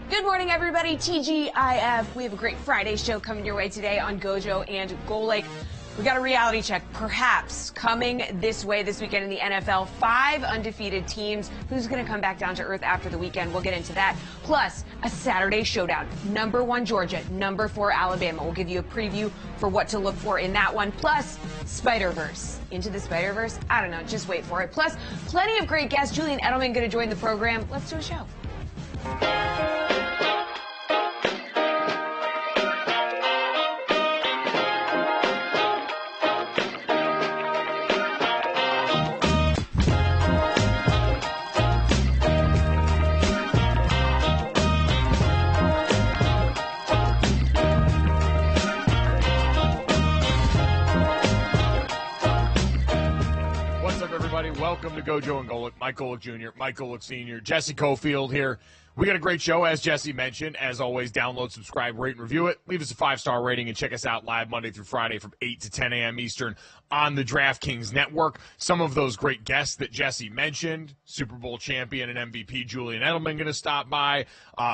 Good morning, everybody. TGIF. We have a great Friday show coming your way today on Gojo and Golic. We got a reality check, perhaps, coming this way this weekend in the NFL. 5 undefeated teams. Who's going to come back down to earth after the weekend? We'll get into that. Plus, a Saturday showdown. Number 1, Georgia. Number 4, Alabama. We'll give you a preview for what to look for in that one. Plus, Spider-Verse. Into the Spider-Verse? I don't know. Just wait for it. Plus, plenty of great guests. Julian Edelman going to join the program. Let's do a show. Welcome to Gojo and Golic. Mike Golic Jr., Mike Golic Sr., Jesse Cofield here. We got a great show, as Jesse mentioned. As always, download, subscribe, rate, and review it. Leave us a 5-star rating and check us out live Monday through Friday from 8 to 10 a.m. Eastern on the DraftKings Network. Some of those great guests that Jesse mentioned, Super Bowl champion and MVP Julian Edelman going to stop by.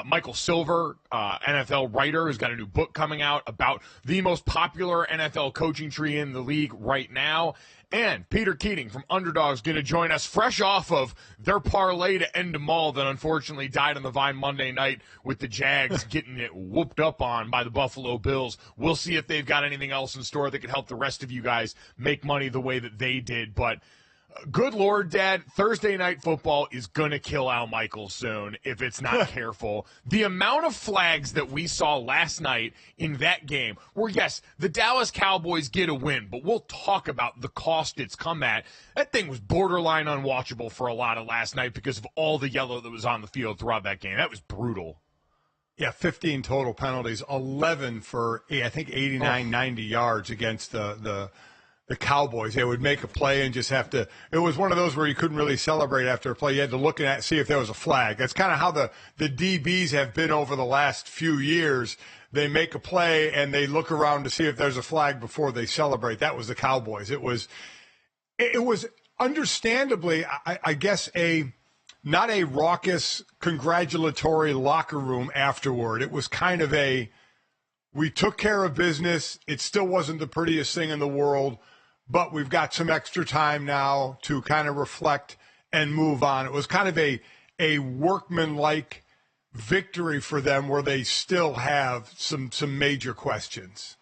Michael Silver, NFL writer, who's got a new book coming out about the most popular NFL coaching tree in the league right now. And Peter Keating from Underdog's going to join us fresh off of their parlay to end them all that unfortunately died on the vine Monday night with the Jags getting it whooped up on by the Buffalo Bills. We'll see if they've got anything else in store that could help the rest of you guys make money the way that they did. But good Lord, Dad, Thursday Night Football is going to kill Al Michaels soon if it's not careful. The amount of flags that we saw last night in that game where, yes, the Dallas Cowboys get a win, but we'll talk about the cost it's come at. That thing was borderline unwatchable for a lot of last night because of all the yellow that was on the field throughout that game. That was brutal. Yeah, 15 total penalties, 11 for, I think, 89, 90 yards against the Cowboys. They would make a play and just have to – it was one of those where you couldn't really celebrate after a play. You had to look at see if there was a flag. That's kind of how the DBs have been over the last few years. They make a play and they look around to see if there's a flag before they celebrate. That was the Cowboys. It was understandably, I guess, not a raucous, congratulatory locker room afterward. It was kind of we took care of business. It still wasn't the prettiest thing in the world, but we've got some extra time now to kind of reflect and move on. It was kind of a workmanlike victory for them where they still have some major questions.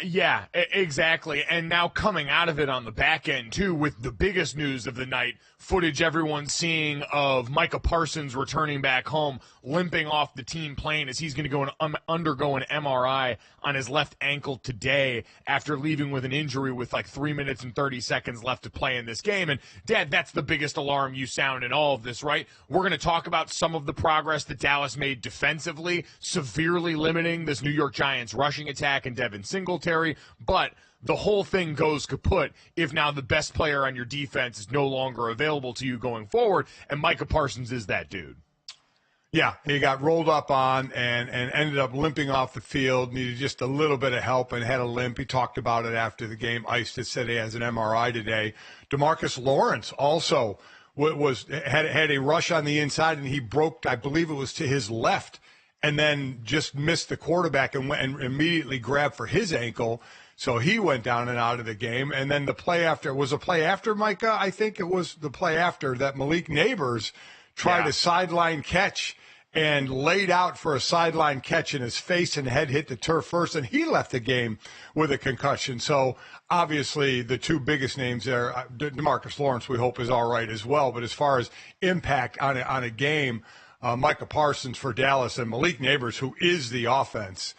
Yeah, exactly. And now coming out of it on the back end, too, with the biggest news of the night, footage everyone's seeing of Micah Parsons returning back home, limping off the team plane as he's going to go and undergo an MRI on his left ankle today after leaving with an injury with like 3 minutes and 30 seconds left to play in this game. And, Dad, that's the biggest alarm you sound in all of this, right? We're going to talk about some of the progress that Dallas made defensively, severely limiting this New York Giants rushing attack and Devin Singletary, but the whole thing goes kaput if now the best player on your defense is no longer available to you going forward, and Micah Parsons is that dude. Yeah, he got rolled up on and ended up limping off the field, needed just a little bit of help and had a limp. He talked about it after the game. Ice just said he has an MRI today. DeMarcus Lawrence also had a rush on the inside, and he broke, I believe it was to his left, and then just missed the quarterback and went and immediately grabbed for his ankle. So he went down and out of the game. And then the play after was a play after, Micah. I think it was the play after that Malik Neighbors tried a sideline catch and laid out for a sideline catch, and his face and head hit the turf first, and he left the game with a concussion. So obviously the two biggest names there, DeMarcus Lawrence, we hope is all right as well. But as far as impact on a game, Micah Parsons for Dallas and Malik Neighbors, who is the offense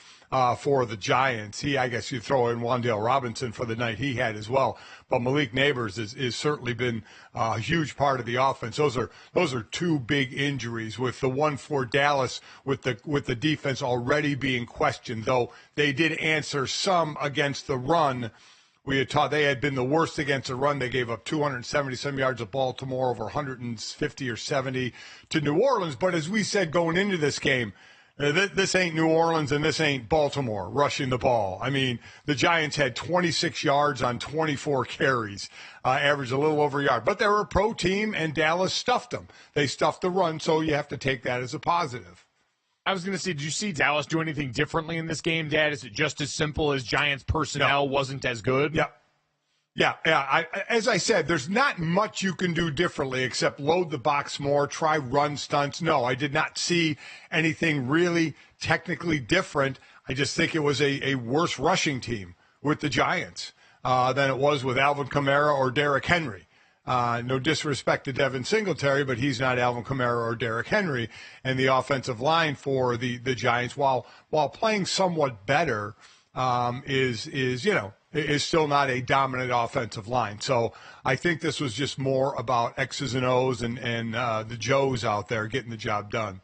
for the Giants. I guess you throw in Wan'Dale Robinson for the night he had as well. But Malik Neighbors is certainly been a huge part of the offense. Those are two big injuries, with the one for Dallas with the defense already being questioned, though they did answer some against the run. We had taught they had been the worst against the run. They gave up 270-some yards of Baltimore, over 150 or 70 to New Orleans. But as we said going into this game, this ain't New Orleans and this ain't Baltimore rushing the ball. I mean, the Giants had 26 yards on 24 carries, averaged a little over a yard. But they were a pro team, and Dallas stuffed them. They stuffed the run, so you have to take that as a positive. I was going to say, did you see Dallas do anything differently in this game, Dad? Is it just as simple as Giants personnel wasn't as good? Yeah. As I said, there's not much you can do differently except load the box more, try run stunts. No, I did not see anything really technically different. I just think it was a worse rushing team with the Giants than it was with Alvin Kamara or Derrick Henry. No disrespect to Devin Singletary, but he's not Alvin Kamara or Derrick Henry. And the offensive line for the Giants, while playing somewhat better, is still not a dominant offensive line. So I think this was just more about X's and O's and the Joes out there getting the job done.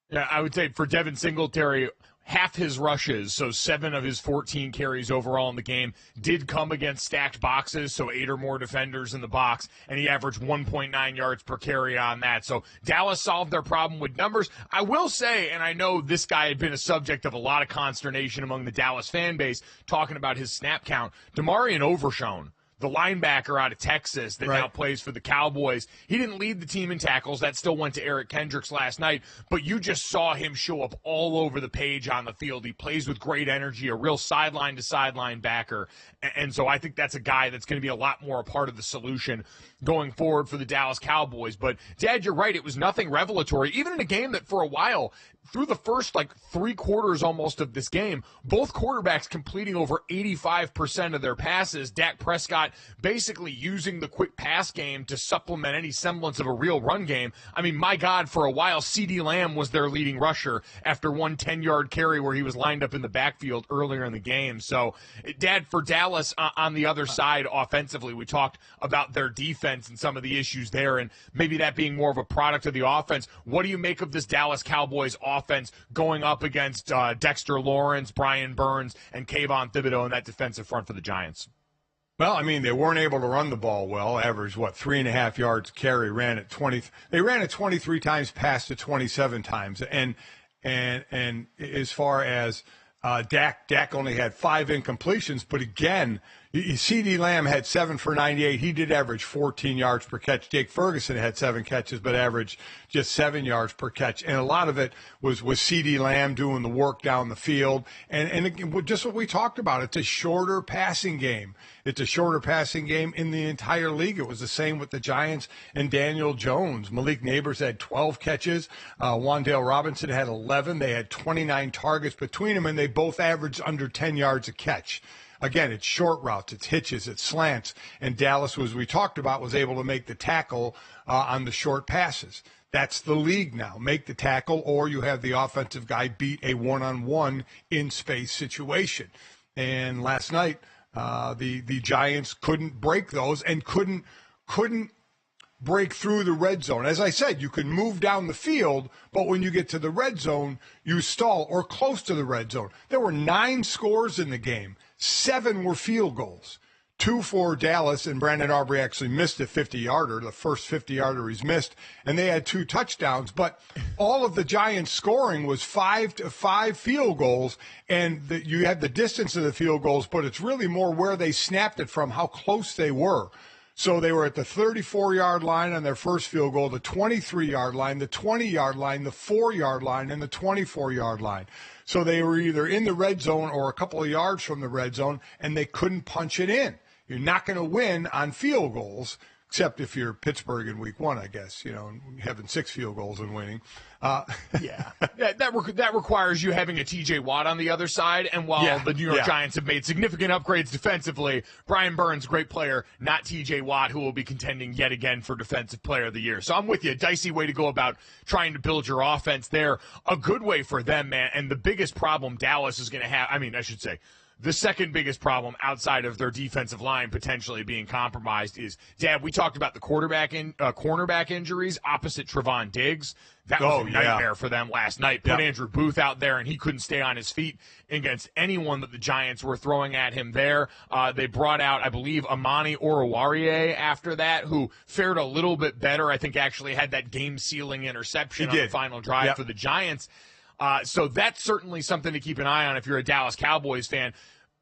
Yeah, I would say for Devin Singletary, half his rushes, so 7 of his 14 carries overall in the game, did come against stacked boxes, so 8 or more defenders in the box, and he averaged 1.9 yards per carry on that. So Dallas solved their problem with numbers. I will say, and I know this guy had been a subject of a lot of consternation among the Dallas fan base, talking about his snap count. Demarion Overshown, the linebacker out of Texas that now plays for the Cowboys. He didn't lead the team in tackles. That still went to Eric Kendricks last night, but you just saw him show up all over the page on the field. He plays with great energy, a real sideline-to-sideline backer, and so I think that's a guy that's going to be a lot more a part of the solution going forward for the Dallas Cowboys. But, Dad, you're right. It was nothing revelatory, even in a game that for a while, through the first, 3 quarters almost of this game, both quarterbacks completing over 85% of their passes. Dak Prescott basically using the quick pass game to supplement any semblance of a real run game. I mean, my God, for a while, CeeDee Lamb was their leading rusher after one 10-yard carry where he was lined up in the backfield earlier in the game. So, Dad, for Dallas on the other side offensively, we talked about their defense and some of the issues there, and maybe that being more of a product of the offense. What do you make of this Dallas Cowboys offense going up against Dexter Lawrence, Brian Burns, and Kayvon Thibodeau in that defensive front for the Giants? Well, I mean, they weren't able to run the ball well. Averaged 3.5 yards carry. They ran it 23 times, passed it 27 times. And as far as Dak only had 5 incompletions, but again, CeeDee Lamb had 7 for 98. He did average 14 yards per catch. Jake Ferguson had 7 catches, but averaged just 7 yards per catch. And a lot of it was CeeDee Lamb doing the work down the field. And just what we talked about, it's a shorter passing game. It's a shorter passing game in the entire league. It was the same with the Giants and Daniel Jones. Malik Neighbors had 12 catches. Wan'Dale Robinson had 11. They had 29 targets between them, and they both averaged under 10 yards a catch. Again, it's short routes, it's hitches, it's slants, and Dallas, as we talked about, was able to make the tackle on the short passes. That's the league now. Make the tackle, or you have the offensive guy beat a one-on-one in-space situation. And last night, the Giants couldn't break those and couldn't break through the red zone. As I said, you can move down the field, but when you get to the red zone, you stall or close to the red zone. There were 9 scores in the game. 7 were field goals. 2 for Dallas, and Brandon Aubrey actually missed a 50-yarder, the first 50-yarder he's missed, and they had 2 touchdowns. But all of the Giants' scoring was 5 field goals, and you had the distance of the field goals, but it's really more where they snapped it from, how close they were. So they were at the 34-yard line on their first field goal, the 23-yard line, the 20-yard line, the 4-yard line, and the 24-yard line. So they were either in the red zone or a couple of yards from the red zone, and they couldn't punch it in. You're not going to win on field goals except if you're Pittsburgh in week 1, I guess, having 6 field goals and winning. Yeah. That requires you having a TJ Watt on the other side. And while the New York Giants have made significant upgrades defensively, Brian Burns, great player, not TJ Watt, who will be contending yet again for Defensive Player of the Year. So I'm with you. A dicey way to go about trying to build your offense there. A good way for them, man. And the biggest problem Dallas is going to have, the second biggest problem outside of their defensive line potentially being compromised is, Dad, we talked about the cornerback injuries opposite Trevon Diggs. That was a nightmare for them last night. Put Andrew Booth out there, and he couldn't stay on his feet against anyone that the Giants were throwing at him there. They brought out, I believe, Amani Oruwariye after that, who fared a little bit better. I think actually had that game-sealing interception on the final drive for the Giants. So that's certainly something to keep an eye on if you're a Dallas Cowboys fan.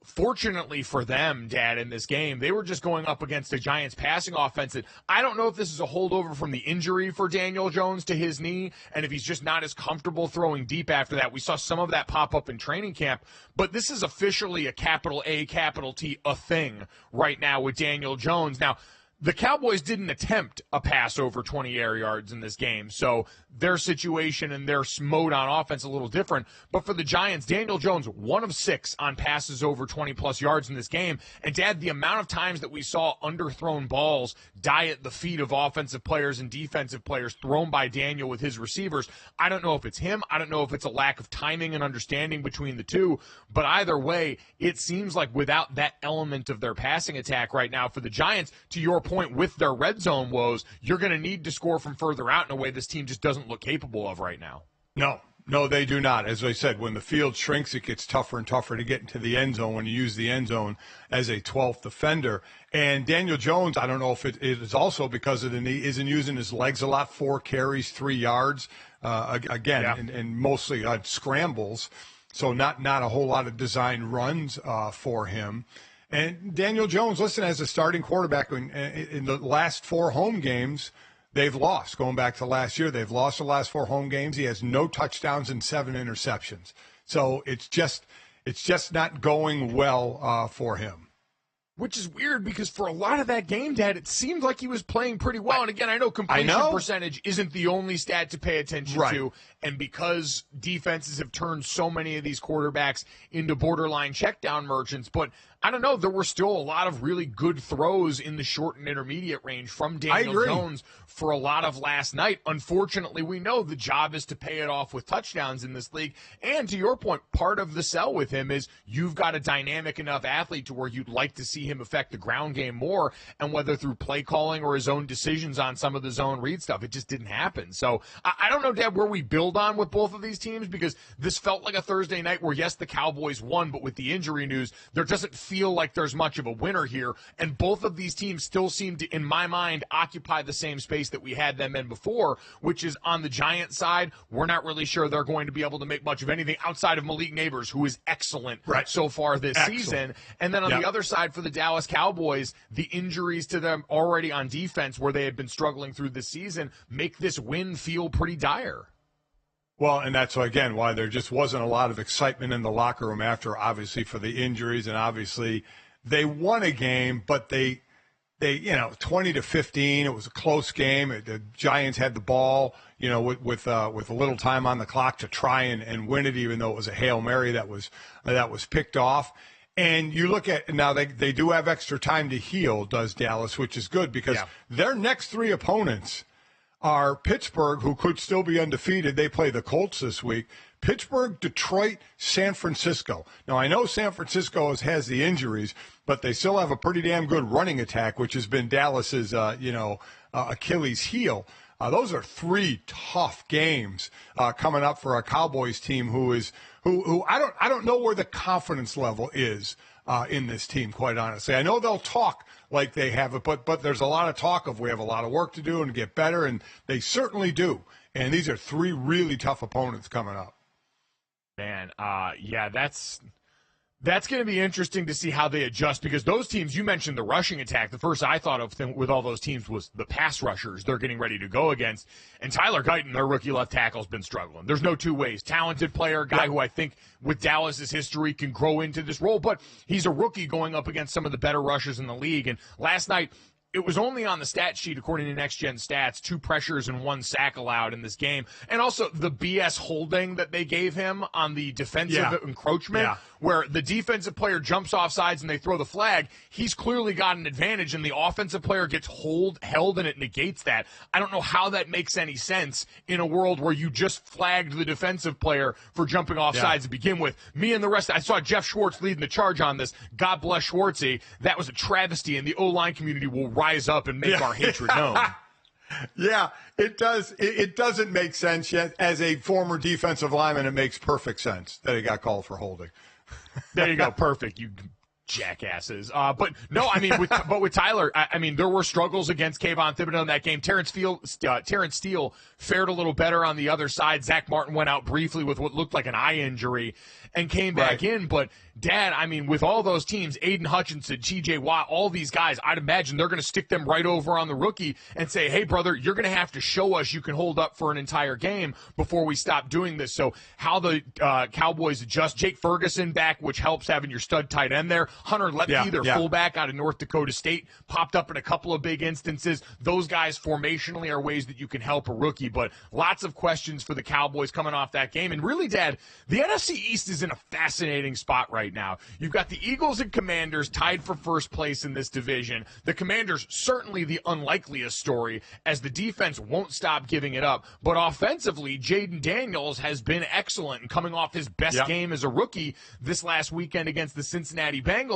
Fortunately for them, Dad, in this game, they were just going up against the Giants passing offense. That I don't know if this is a holdover from the injury for Daniel Jones to his knee, and if he's just not as comfortable throwing deep after that. We saw some of that pop up in training camp, but this is officially a capital A, capital T, a thing right now with Daniel Jones. Now, the Cowboys didn't attempt a pass over 20 air yards in this game, so their situation and their mode on offense a little different. But for the Giants, Daniel Jones, 1 of 6 on passes over 20-plus yards in this game. And, Dad, the amount of times that we saw underthrown balls die at the feet of offensive players and defensive players thrown by Daniel with his receivers, I don't know if it's him. I don't know if it's a lack of timing and understanding between the two. But either way, it seems like without that element of their passing attack right now for the Giants, to your point, with their red zone woes, you're going to need to score from further out in a way this team just doesn't look capable of right now. No, they do not. As I said, when the field shrinks, it gets tougher and tougher to get into the end zone when you use the end zone as a 12th defender. And Daniel Jones, I don't know if it is also because of the knee, isn't using his legs a lot. 4 carries, 3 yards, and mostly scrambles. So not a whole lot of designed runs for him. And Daniel Jones, listen, as a starting quarterback in the last 4 home games, they've lost. Going back to last year, they've lost the last 4 home games. He has no touchdowns and 7 interceptions. So it's just not going well for him. Which is weird because for a lot of that game, Dad, it seemed like he was playing pretty well. And again, I know completion percentage isn't the only stat to pay attention to. And because defenses have turned so many of these quarterbacks into borderline checkdown merchants, but I don't know, there were still a lot of really good throws in the short and intermediate range from Daniel Jones for a lot of last night. Unfortunately, we know the job is to pay it off with touchdowns in this league. And to your point, part of the sell with him is you've got a dynamic enough athlete to where you'd like to see him affect the ground game more, and whether through play calling or his own decisions on some of the zone read stuff, it just didn't happen. So I don't know, Dad, where we build on with both of these teams, because this felt like a Thursday night where, yes, the Cowboys won, but with the injury news, there doesn't feel like there's much of a winner here, and both of these teams still seem to, in my mind, occupy the same space that we had them in before, which is on the Giants side, we're not really sure they're going to be able to make much of anything outside of Malik Neighbors, who is excellent so far this season. And then on the other side for the Dallas Cowboys, the injuries to them already on defense, where they had been struggling through this season, make this win feel pretty dire. Well, and that's, again, why there just wasn't a lot of excitement in the locker room after, obviously, for the injuries. And obviously, they won a game, but they 20-15, it was a close game. The Giants had the ball, with a little time on the clock to try and win it, even though it was a Hail Mary that was picked off. And you look at now, they do have extra time to heal, does Dallas, which is good, because their next 3 opponents are Pittsburgh, who could still be undefeated. They play the Colts this week. Pittsburgh, Detroit, San Francisco. Now, I know San Francisco has the injuries, but they still have a pretty damn good running attack, which has been Dallas's, Achilles heel. Those are 3 tough games coming up for a Cowboys team who I don't know where the confidence level is in this team, quite honestly. I know they'll talk like they have it, but there's a lot of talk of we have a lot of work to do and get better, and they certainly do. And these are 3 really tough opponents coming up. Man, that's going to be interesting to see how they adjust, because those teams, you mentioned the rushing attack. The first I thought of with all those teams was the pass rushers they're getting ready to go against. And Tyler Guyton, their rookie left tackle, has been struggling. There's no two ways. Talented player, guy who I think with Dallas's history can grow into this role, but he's a rookie going up against some of the better rushers in the league. And last night, it was only on the stat sheet, according to Next Gen Stats, 2 pressures and 1 sack allowed in this game. And also the BS holding that they gave him on the defensive encroachment, where the defensive player jumps off sides and they throw the flag. He's clearly got an advantage, and the offensive player gets held, and it negates that. I don't know how that makes any sense in a world where you just flagged the defensive player for jumping off sides to begin with. Me and the rest, I saw Jeff Schwartz leading the charge on this. God bless Schwartzy. That was a travesty, and the O-line community will rise up and make our hatred known. Yeah, it does. It doesn't make sense yet. As a former defensive lineman, it makes perfect sense that he got called for holding. There you go. Perfect. You jackasses. But no, I mean, with Tyler, I mean, there were struggles against Kayvon Thibodeau in that game. Terrence Steele fared a little better on the other side. Zach Martin went out briefly with what looked like an eye injury and came back in. But, Dad, I mean, with all those teams, Aiden Hutchinson, TJ Watt, all these guys, I'd imagine they're going to stick them right over on the rookie and say, hey, brother, you're going to have to show us you can hold up for an entire game before we stop doing this. So how the Cowboys adjust. Jake Ferguson back, which helps having your stud tight end there. Hunter Lepke, their fullback out of North Dakota State, popped up in a couple of big instances. Those guys formationally are ways that you can help a rookie. But lots of questions for the Cowboys coming off that game. And really, Dad, the NFC East is in a fascinating spot right now. You've got the Eagles and Commanders tied for first place in this division. The Commanders, certainly the unlikeliest story, as the defense won't stop giving it up. But offensively, Jaden Daniels has been excellent and coming off his best game as a rookie this last weekend against the Cincinnati Bengals.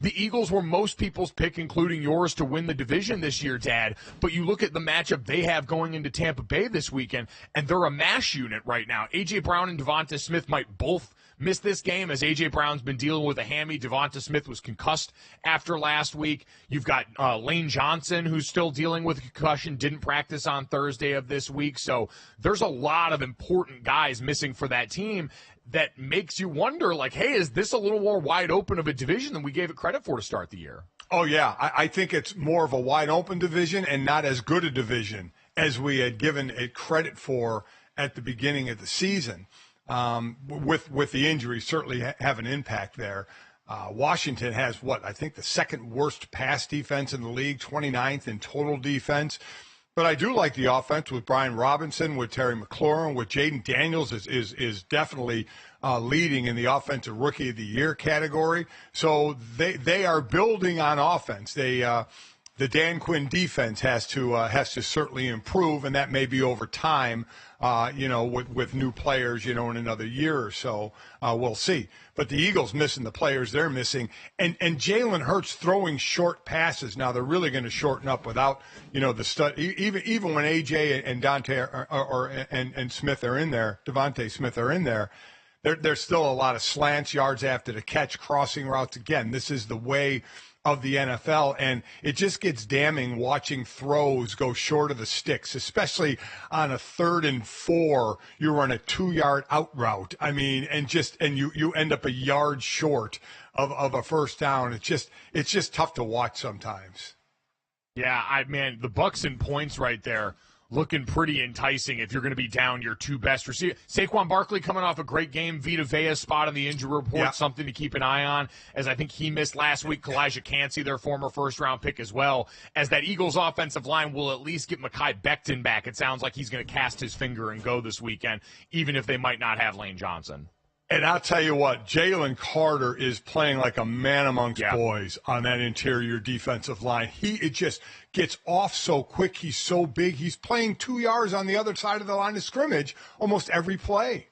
The Eagles were most people's pick, including yours, to win the division this year, Dad. But you look at the matchup they have going into Tampa Bay this weekend, and they're a mash unit right now. A.J. Brown and Devonta Smith might both miss this game, as A.J. Brown's been dealing with a hammy. Devonta Smith was concussed after last week. You've got Lane Johnson, who's still dealing with a concussion, didn't practice on Thursday of this week. So there's a lot of important guys missing for that team that makes you wonder, like, hey, is this a little more wide open of a division than we gave it credit for to start the year? Oh, yeah. I think it's more of a wide open division and not as good a division as we had given it credit for at the beginning of the season. With the injuries certainly have an impact there. Washington has I think the second worst pass defense in the league, 29th in total defense. But I do like the offense with Brian Robinson, with Terry McLaurin, with Jaden Daniels is definitely leading in the Offensive Rookie of the Year category. So they are building on offense. The Dan Quinn defense has to certainly improve, and that may be over time, with new players, in another year or so. We'll see. But the Eagles missing the players they're missing, and Jalen Hurts throwing short passes. Now they're really going to shorten up without, the stud. Even when AJ and Dante and Smith are in there, Devontae Smith are in there. There's still a lot of slants, yards after the catch, crossing routes. Again, this is the way of the NFL, and it just gets damning watching throws go short of the sticks, especially on a 3rd and 4. You run a 2-yard out route. I mean, and you end up a yard short of a first down. It's just tough to watch sometimes. Yeah, the Bucks in points right there, looking pretty enticing if you're going to be down your 2 best receivers. Saquon Barkley coming off a great game. Vita Vea's spot on the injury report, something to keep an eye on, as I think he missed last week. Kalijah Cansey, their former first-round pick as well, as that Eagles offensive line will at least get Mekhi Becton back. It sounds like he's going to cast his finger and go this weekend, even if they might not have Lane Johnson. And I'll tell you what, Jalen Carter is playing like a man amongst boys on that interior defensive line. It just gets off so quick. He's so big. He's playing 2 yards on the other side of the line of scrimmage almost every play.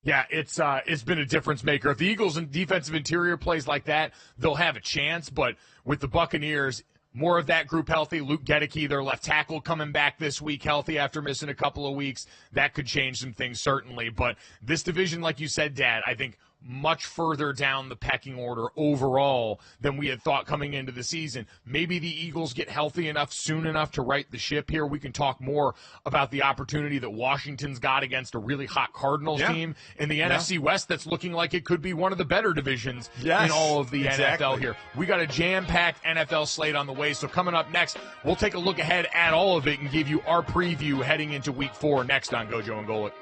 Yeah, it's been a difference maker. If the Eagles and defensive interior plays like that, they'll have a chance. But with the Buccaneers, more of that group healthy. Luke Gedeke, their left tackle, coming back this week healthy after missing a couple of weeks. That could change some things, certainly. But this division, like you said, Dad, I think much further down the pecking order overall than we had thought coming into the season. Maybe the Eagles get healthy enough soon enough to right the ship here. We can talk more about the opportunity that Washington's got against a really hot Cardinals team in the NFC West that's looking like it could be one of the better divisions in all of the NFL here. We got a jam-packed NFL slate on the way, so coming up next, we'll take a look ahead at all of it and give you our preview heading into Week 4 next on Gojo and Golic.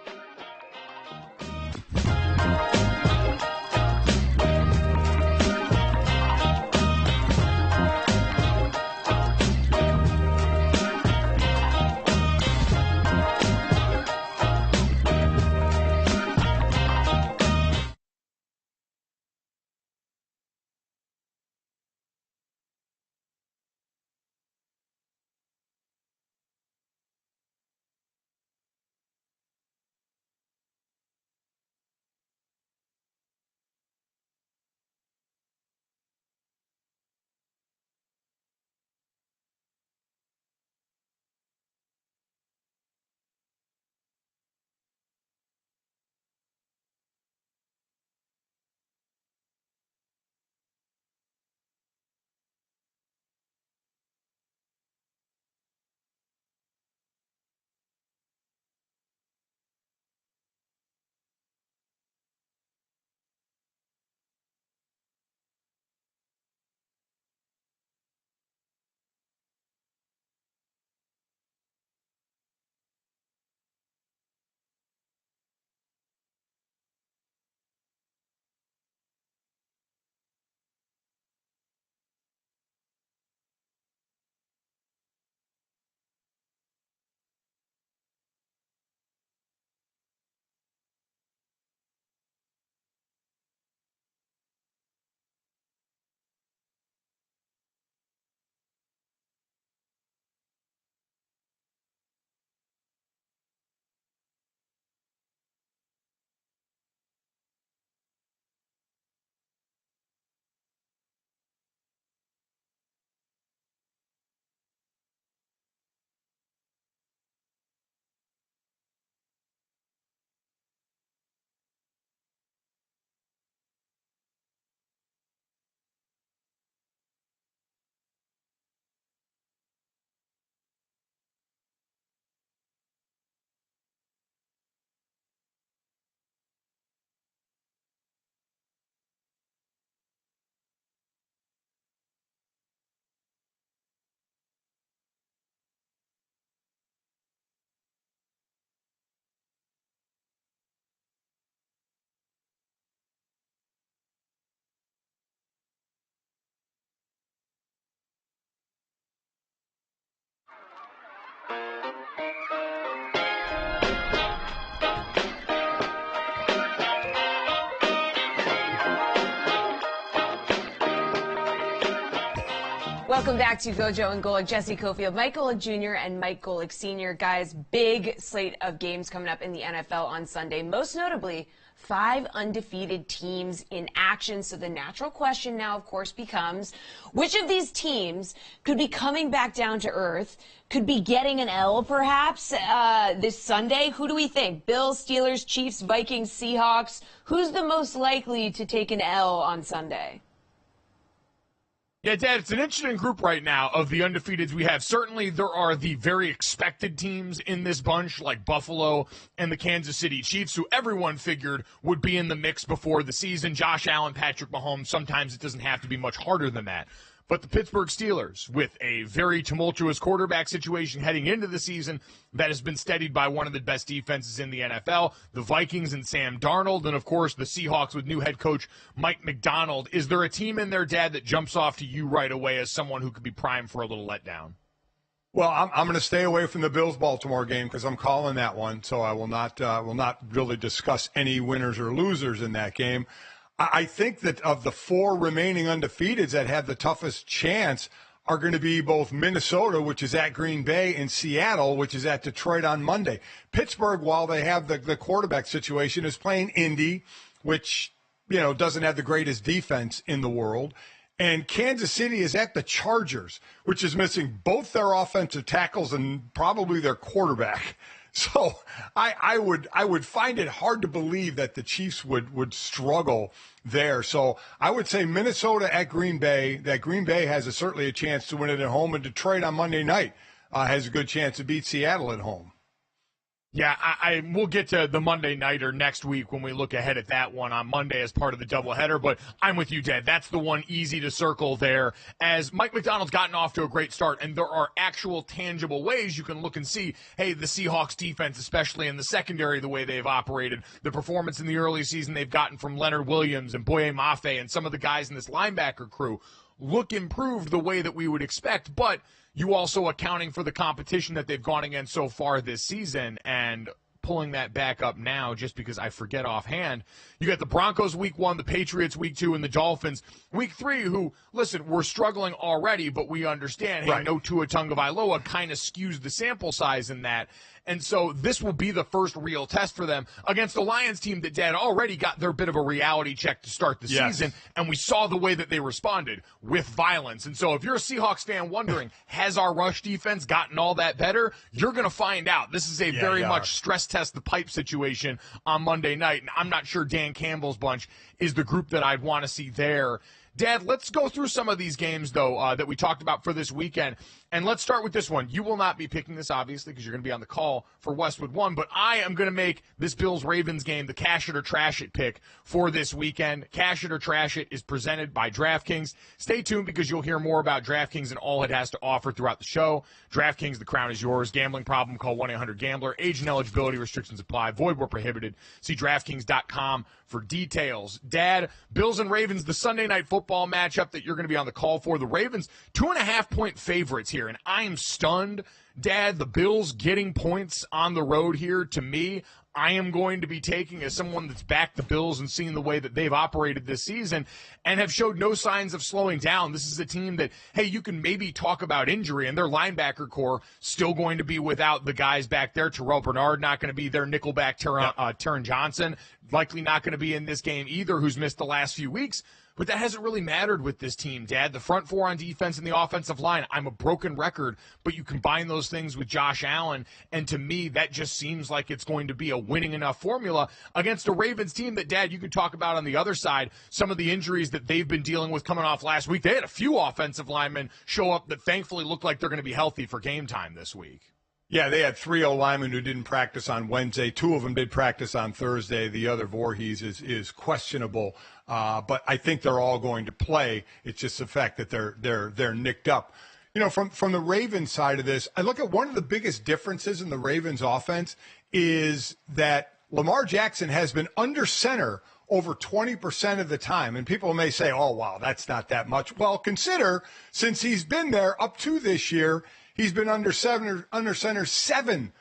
Welcome back to Gojo and Golic. Jesse Cofield, Mike Golic Jr. and Mike Golic Sr. Guys, big slate of games coming up in the NFL on Sunday. Most notably, 5 undefeated teams in action. So the natural question now, of course, becomes which of these teams could be coming back down to earth, could be getting an L perhaps this Sunday? Who do we think? Bills, Steelers, Chiefs, Vikings, Seahawks? Who's the most likely to take an L on Sunday? Yeah, Dad, it's an interesting group right now of the undefeateds we have. Certainly, there are the very expected teams in this bunch, like Buffalo and the Kansas City Chiefs, who everyone figured would be in the mix before the season. Josh Allen, Patrick Mahomes, sometimes it doesn't have to be much harder than that. But the Pittsburgh Steelers, with a very tumultuous quarterback situation heading into the season that has been steadied by one of the best defenses in the NFL, the Vikings and Sam Darnold, and, of course, the Seahawks with new head coach Mike McDonald. Is there a team in there, Dad, that jumps off to you right away as someone who could be primed for a little letdown? Well, I'm going to stay away from the Bills-Baltimore game because I'm calling that one, so I will not really discuss any winners or losers in that game. I think that of the 4 remaining undefeateds that have the toughest chance are going to be both Minnesota, which is at Green Bay, and Seattle, which is at Detroit on Monday. Pittsburgh, while they have the quarterback situation, is playing Indy, which, doesn't have the greatest defense in the world. And Kansas City is at the Chargers, which is missing both their offensive tackles and probably their quarterback. So I would find it hard to believe that the Chiefs would struggle there. So I would say Minnesota at Green Bay, that Green Bay has certainly a chance to win it at home, and Detroit on Monday night has a good chance to beat Seattle at home. Yeah, we'll get to the Monday nighter next week when we look ahead at that one on Monday as part of the doubleheader. But I'm with you, Dad. That's the one easy to circle there, as Mike McDonald's gotten off to a great start, and there are actual tangible ways you can look and see, hey, the Seahawks defense, especially in the secondary, the way they've operated, the performance in the early season they've gotten from Leonard Williams and Boye Mafe and some of the guys in this linebacker crew look improved the way that we would expect, but you also accounting for the competition that they've gone against so far this season, and pulling that back up now just because I forget offhand. You got the Broncos week 1, the Patriots week 2, and the Dolphins week 3, who, listen, we're struggling already, but we understand, hey, right. No Tua Tagovailoa kind of skews the sample size in that. And so this will be the first real test for them against a Lions team that, Dad, already got their bit of a reality check to start the season, and we saw the way that they responded with violence. And so if you're a Seahawks fan wondering, has our rush defense gotten all that better, you're going to find out. This is a very much stress test the pipe situation on Monday night, and I'm not sure Dan Campbell's bunch is the group that I'd want to see there. Dad, let's go through some of these games, though, that we talked about for this weekend. And let's start with this one. You will not be picking this, obviously, because you're going to be on the call for Westwood 1. But I am going to make this Bills-Ravens game the cash it or trash it pick for this weekend. Cash it or trash it is presented by DraftKings. Stay tuned because you'll hear more about DraftKings and all it has to offer throughout the show. DraftKings, the crown is yours. Gambling problem, call 1-800-GAMBLER. Age and eligibility restrictions apply. Void where prohibited. See DraftKings.com for details. Dad, Bills and Ravens, the Sunday night football matchup that you're going to be on the call for. The Ravens, 2.5-point favorites here, and I am stunned. Dad, the Bills getting points on the road here, to me, I am going to be taking as someone that's backed the Bills and seen the way that they've operated this season and have showed no signs of slowing down. This is a team that, hey, you can maybe talk about injury, and their linebacker core still going to be without the guys back there. Terrell Bernard not going to be there. Nickelback Taron Johnson likely not going to be in this game either, who's missed the last few weeks. But that hasn't really mattered with this team, Dad. The front 4 on defense and the offensive line, I'm a broken record, but you combine those things with Josh Allen, and to me, that just seems like it's going to be a winning enough formula against a Ravens team that, Dad, you can talk about on the other side, some of the injuries that they've been dealing with coming off last week. They had a few offensive linemen show up that thankfully look like they're going to be healthy for game time this week. Yeah, they had 3 linemen who didn't practice on Wednesday. 2 of them did practice on Thursday. The other, Voorhees, is questionable, but I think they're all going to play. It's just the fact that they're nicked up. You know, from the Ravens side of this, I look at one of the biggest differences in the Ravens offense is that Lamar Jackson has been under center over 20% of the time. And people may say, oh, wow, that's not that much. Well, consider since he's been there up to this year, he's been under center 7%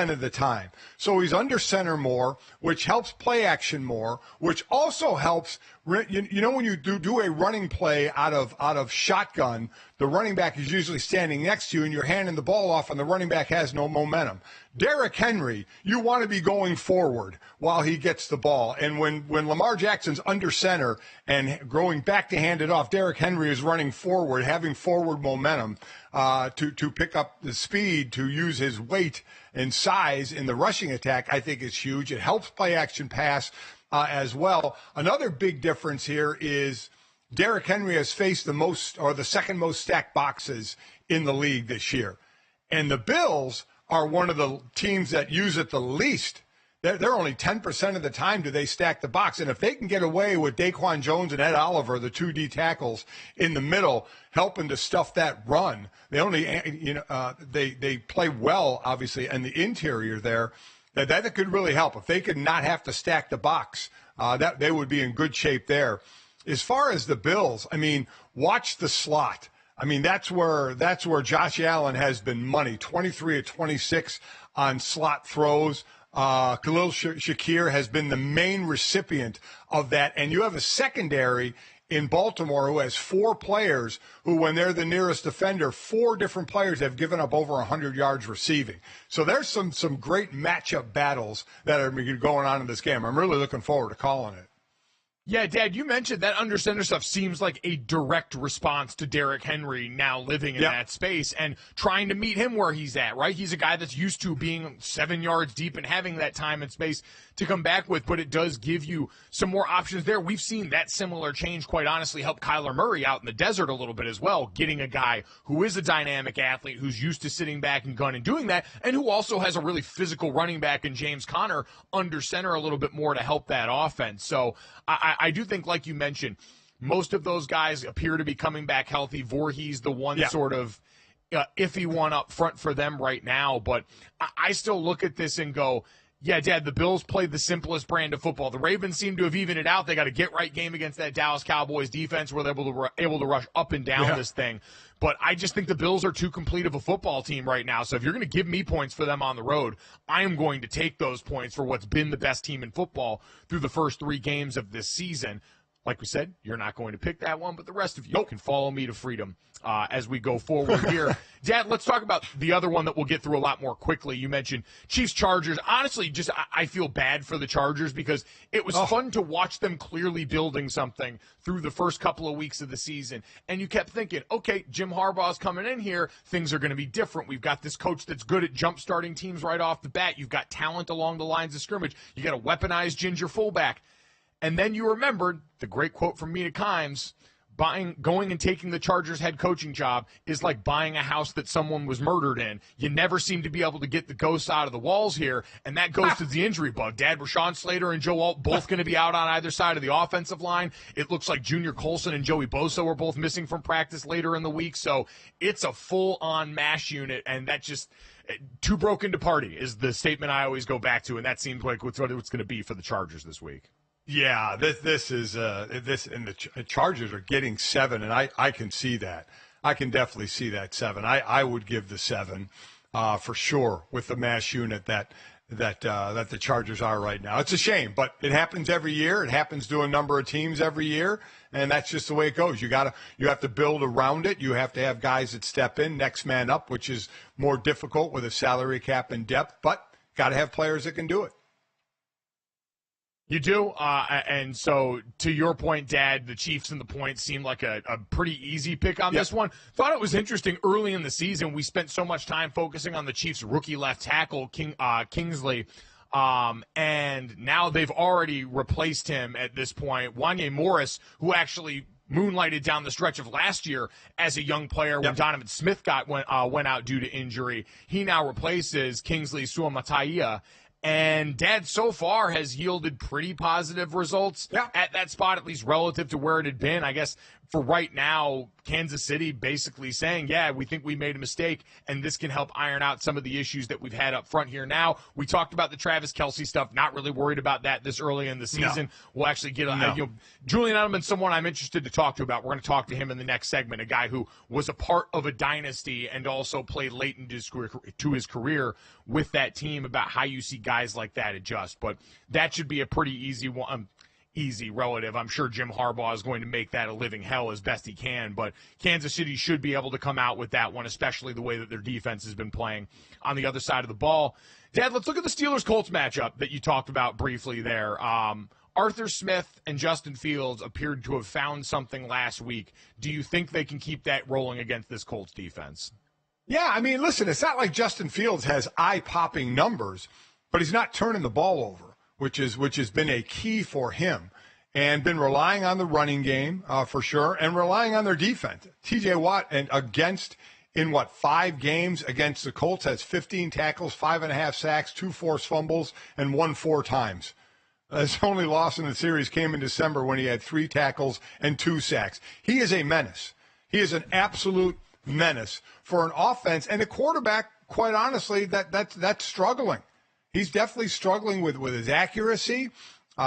of the time. So he's under center more, which helps play action more, which also helps, you know, when you do a running play out of shotgun, the running back is usually standing next to you and you're handing the ball off and the running back has no momentum. Derrick Henry, you want to be going forward while he gets the ball. And when Lamar Jackson's under center and going back to hand it off, Derrick Henry is running forward, having forward momentum to pick up the speed, to use his weight and size in the rushing attack, I think is huge. It helps play action pass as well. Another big difference here is Derrick Henry has faced the most or the second most stacked boxes in the league this year. And the Bills are one of the teams that use it the least. They're only 10% of the time do they stack the box. And if they can get away with Daquan Jones and Ed Oliver, the 2D tackles in the middle, helping to stuff that run, they play well, obviously, and the interior there, that could really help. If they could not have to stack the box, that they would be in good shape there. As far as the Bills, I mean, watch the slot. I mean, that's where Josh Allen has been money, 23 of 26 on slot throws. Khalil Shakir has been the main recipient of that. And you have a secondary in Baltimore who has 4 players who, when they're the nearest defender, 4 different players have given up over 100 yards receiving. So there's some great matchup battles that are going on in this game. I'm really looking forward to calling it. Yeah, Dad, you mentioned that under center stuff seems like a direct response to Derrick Henry now living in that space and trying to meet him where he's at, right? He's a guy that's used to being 7 yards deep and having that time and space to come back with, but it does give you some more options there. We've seen that similar change, quite honestly, help Kyler Murray out in the desert a little bit as well, getting a guy who is a dynamic athlete, who's used to sitting back and gunning, doing that, and who also has a really physical running back in James Conner under center a little bit more to help that offense. So I do think, like you mentioned, most of those guys appear to be coming back healthy. Voorhees, the one sort of iffy one up front for them right now. But I still look at this and go, yeah, Dad, the Bills played the simplest brand of football. The Ravens seem to have evened it out. They got a get-right game against that Dallas Cowboys defense where they're able to rush up and down this thing. But I just think the Bills are too complete of a football team right now. So if you're going to give me points for them on the road, I am going to take those points for what's been the best team in football through the first 3 games of this season. Like we said, you're not going to pick that one, but the rest of you can follow me to freedom as we go forward here. Dad, let's talk about the other one that we'll get through a lot more quickly. You mentioned Chiefs-Chargers. Honestly, just I feel bad for the Chargers because it was fun to watch them clearly building something through the first couple of weeks of the season. And you kept thinking, okay, Jim Harbaugh's coming in here. Things are going to be different. We've got this coach that's good at jump-starting teams right off the bat. You've got talent along the lines of scrimmage. You got a weaponized ginger fullback. And then you remembered the great quote from Mina Kimes, going and taking the Chargers head coaching job is like buying a house that someone was murdered in. You never seem to be able to get the ghosts out of the walls here, and that goes to the injury bug. Dad, Rashawn Slater and Joe Alt both going to be out on either side of the offensive line. It looks like Junior Colson and Joey Bosa are both missing from practice later in the week, so it's a full-on MASH unit, and that just too broken to party is the statement I always go back to, and that seems like what it's going to be for the Chargers this week. Yeah, this is this, and the Chargers are getting 7, and I can see that. I can definitely see that 7. I would give the 7 for sure with the mass unit that the Chargers are right now. It's a shame, but it happens every year. It happens to a number of teams every year, and that's just the way it goes. You have to build around it. You have to have guys that step in, next man up, which is more difficult with a salary cap and depth, but got to have players that can do it. You do, and so to your point, Dad, the Chiefs and the points seem like a pretty easy pick on this one. Thought it was interesting early in the season. We spent so much time focusing on the Chiefs' rookie left tackle, Kingsley, and now they've already replaced him at this point. Wanye Morris, who actually moonlighted down the stretch of last year as a young player when Donovan Smith went out due to injury. He now replaces Kingsley Suamataia. And Dad so far has yielded pretty positive results at that spot, at least relative to where it had been. I guess for right now, Kansas City basically saying, yeah, we think we made a mistake, and this can help iron out some of the issues that we've had up front here now. We talked about the Travis Kelce stuff, not really worried about that this early in the season. No. We'll actually get Julian Edelman, someone I'm interested to talk to about. We're going to talk to him in the next segment, a guy who was a part of a dynasty and also played late into his career with that team, about how you see guys like that adjust. But that should be a pretty easy one. easy relative. I'm sure Jim Harbaugh is going to make that a living hell as best he can, but Kansas City should be able to come out with that one, especially the way that their defense has been playing on the other side of the ball. Dad, let's look at the Steelers-Colts matchup that you talked about briefly there. Arthur Smith and Justin Fields appeared to have found something last week. Do you think they can keep that rolling against this Colts defense? Yeah, I mean, listen, it's not like Justin Fields has eye-popping numbers, but he's not turning the ball over, which has been a key for him, and been relying on the running game for sure, and relying on their defense. T.J. Watt in 5 games against the Colts has 15 tackles, 5.5 sacks, 2 forced fumbles, and 1 4 times. His only loss in the series came in December when he had 3 tackles and 2 sacks. He is a menace. He is an absolute menace for an offense and a quarterback, quite honestly, that's struggling. He's definitely struggling with his accuracy.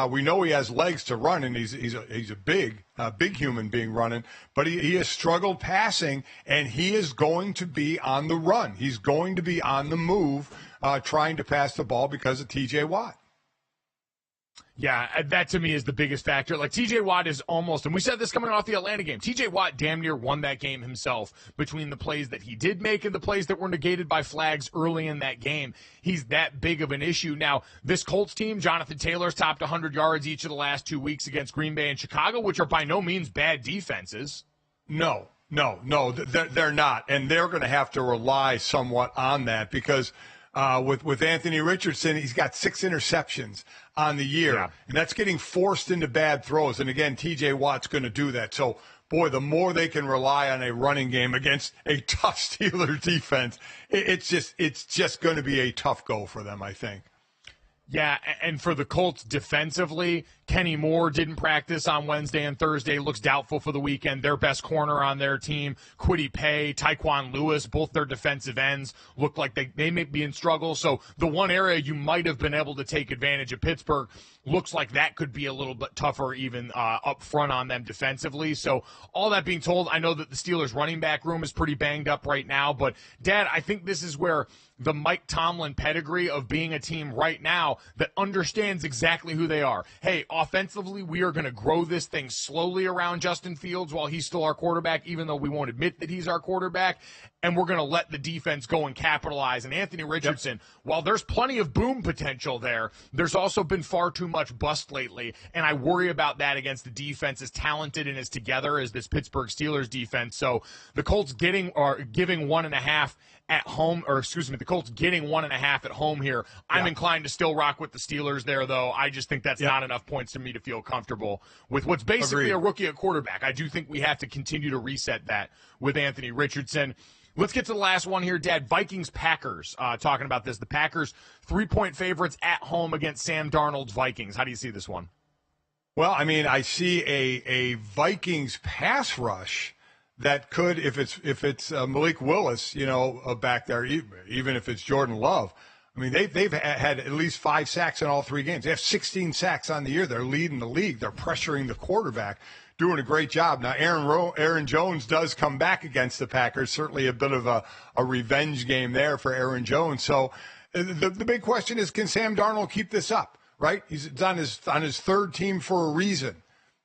We know he has legs to run, and he's a big human being running, but he has struggled passing, and he is going to be on the run. He's going to be on the move, trying to pass the ball because of T.J. Watt. Yeah, that to me is the biggest factor. Like, T.J. Watt is almost, and we said this coming off the Atlanta game, T.J. Watt damn near won that game himself between the plays that he did make and the plays that were negated by flags early in that game. He's that big of an issue. Now, this Colts team, Jonathan Taylor's topped 100 yards each of the last 2 weeks against Green Bay and Chicago, which are by no means bad defenses. No, they're not, and they're going to have to rely somewhat on that because with Anthony Richardson, he's got 6 interceptions on the year, and that's getting forced into bad throws. And again, T.J. Watt's going to do that. So, boy, the more they can rely on a running game against a tough Steelers defense, it's just going to be a tough go for them, I think. Yeah, and for the Colts defensively, Kenny Moore didn't practice on Wednesday and Thursday, looks doubtful for the weekend. Their best corner on their team, Kwity Paye, Tyquan Lewis, both their defensive ends look like they may be in struggle. So the one area you might have been able to take advantage of Pittsburgh looks like that could be a little bit tougher even up front on them defensively. So all that being told, I know that the Steelers running back room is pretty banged up right now. But, Dad, I think this is where the Mike Tomlin pedigree of being a team right now that understands exactly who they are. Hey, offensively, we are going to grow this thing slowly around Justin Fields while he's still our quarterback, even though we won't admit that he's our quarterback. And we're going to let the defense go and capitalize. And Anthony Richardson, while there's plenty of boom potential there, there's also been far too much bust lately. And I worry about that against the defense as talented and as together as this Pittsburgh Steelers defense. So the Colts giving 1.5 at home, the Colts getting 1.5 at home here. I'm inclined to still rock with the Steelers there, though. I just think that's not enough points to me to feel comfortable with what's basically a rookie at quarterback. I do think we have to continue to reset that with Anthony Richardson. Let's get to the last one here, Dad. Vikings-Packers, talking about this. The Packers, 3-point favorites at home against Sam Darnold's Vikings. How do you see this one? Well, I mean, I see a Vikings pass rush that could, if it's Malik Willis, back there, even if it's Jordan Love. I mean, they've had at least 5 sacks in all 3 games. They have 16 sacks on the year. They're leading the league. They're pressuring the quarterback, doing a great job. Now, Aaron Jones does come back against the Packers. Certainly a bit of a revenge game there for Aaron Jones. So the big question is, can Sam Darnold keep this up, right? He's on his 3rd team for a reason.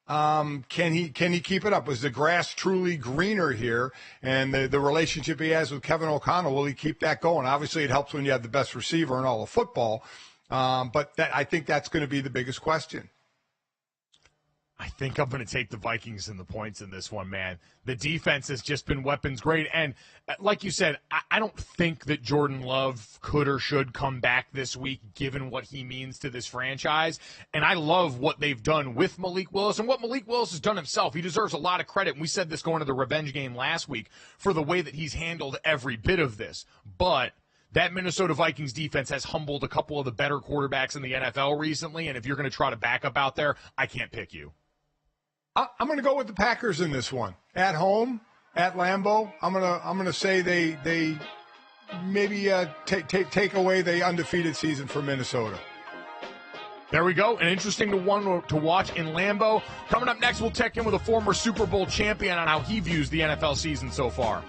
Can he keep it up? Was the grass truly greener here? And the relationship he has with Kevin O'Connell, will he keep that going? Obviously, it helps when you have the best receiver in all of football. But I think that's going to be the biggest question. I think I'm going to take the Vikings in the points in this one, man. The defense has just been weapons great. And like you said, I don't think that Jordan Love could or should come back this week, given what he means to this franchise. And I love what they've done with Malik Willis and what Malik Willis has done himself. He deserves a lot of credit. And we said this going to the revenge game last week for the way that he's handled every bit of this. But that Minnesota Vikings defense has humbled a couple of the better quarterbacks in the NFL recently. And if you're going to try to back up out there, I can't pick you. I'm going to go with the Packers in this one. At home, at Lambeau, I'm going to say they maybe take away the undefeated season for Minnesota. There we go. An interesting one to watch in Lambeau. Coming up next, we'll check in with a former Super Bowl champion on how he views the NFL season so far.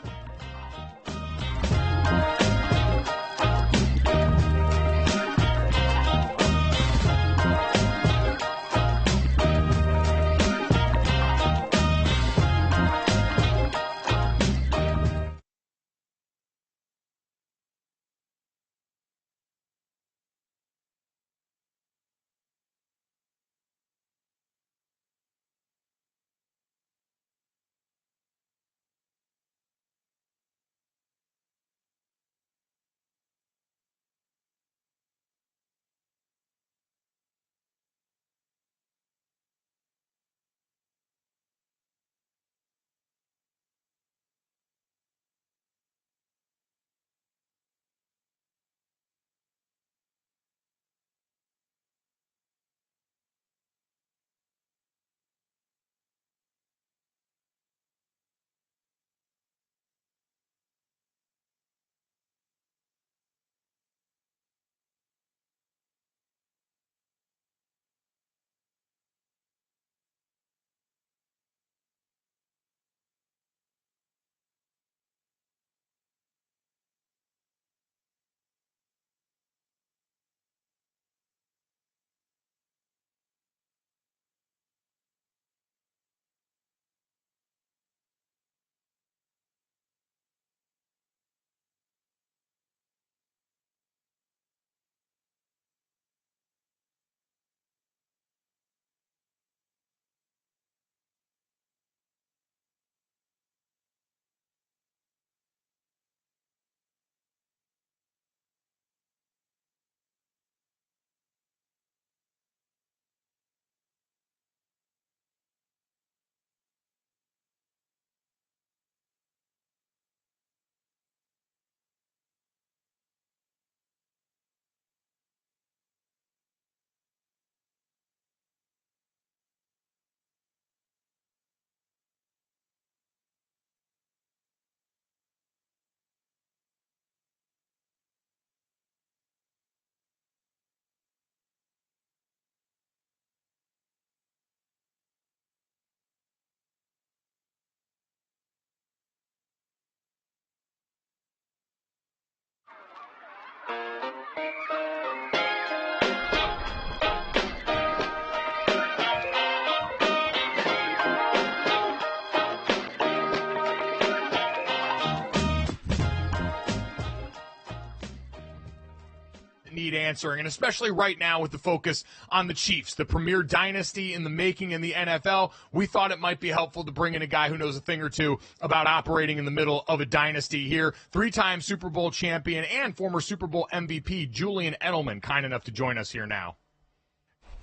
Need answering, and especially right now with the focus on the Chiefs, the premier dynasty in the making in the NFL. We thought it might be helpful to bring in a guy who knows a thing or two about operating in the middle of a dynasty here. Three-time Super Bowl champion and former Super Bowl MVP Julian Edelman, kind enough to join us here now.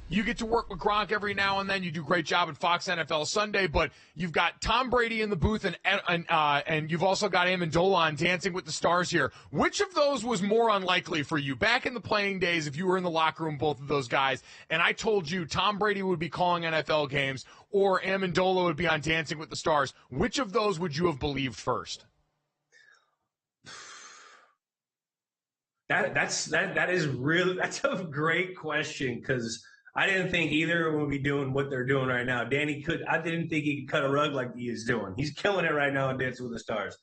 You get to work with Gronk every now and then. You do a great job at Fox NFL Sunday, but you've got Tom Brady in the booth, and you've also got Amendola on Dancing with the Stars here. Which of those was more unlikely for you? Back in the playing days, if you were in the locker room, both of those guys, and I told you Tom Brady would be calling NFL games or Amendola would be on Dancing with the Stars, which of those would you have believed first? That's a great question, because I didn't think either would be doing what they're doing right now. I didn't think he could cut a rug like he is doing. He's killing it right now on Dancing with the Stars.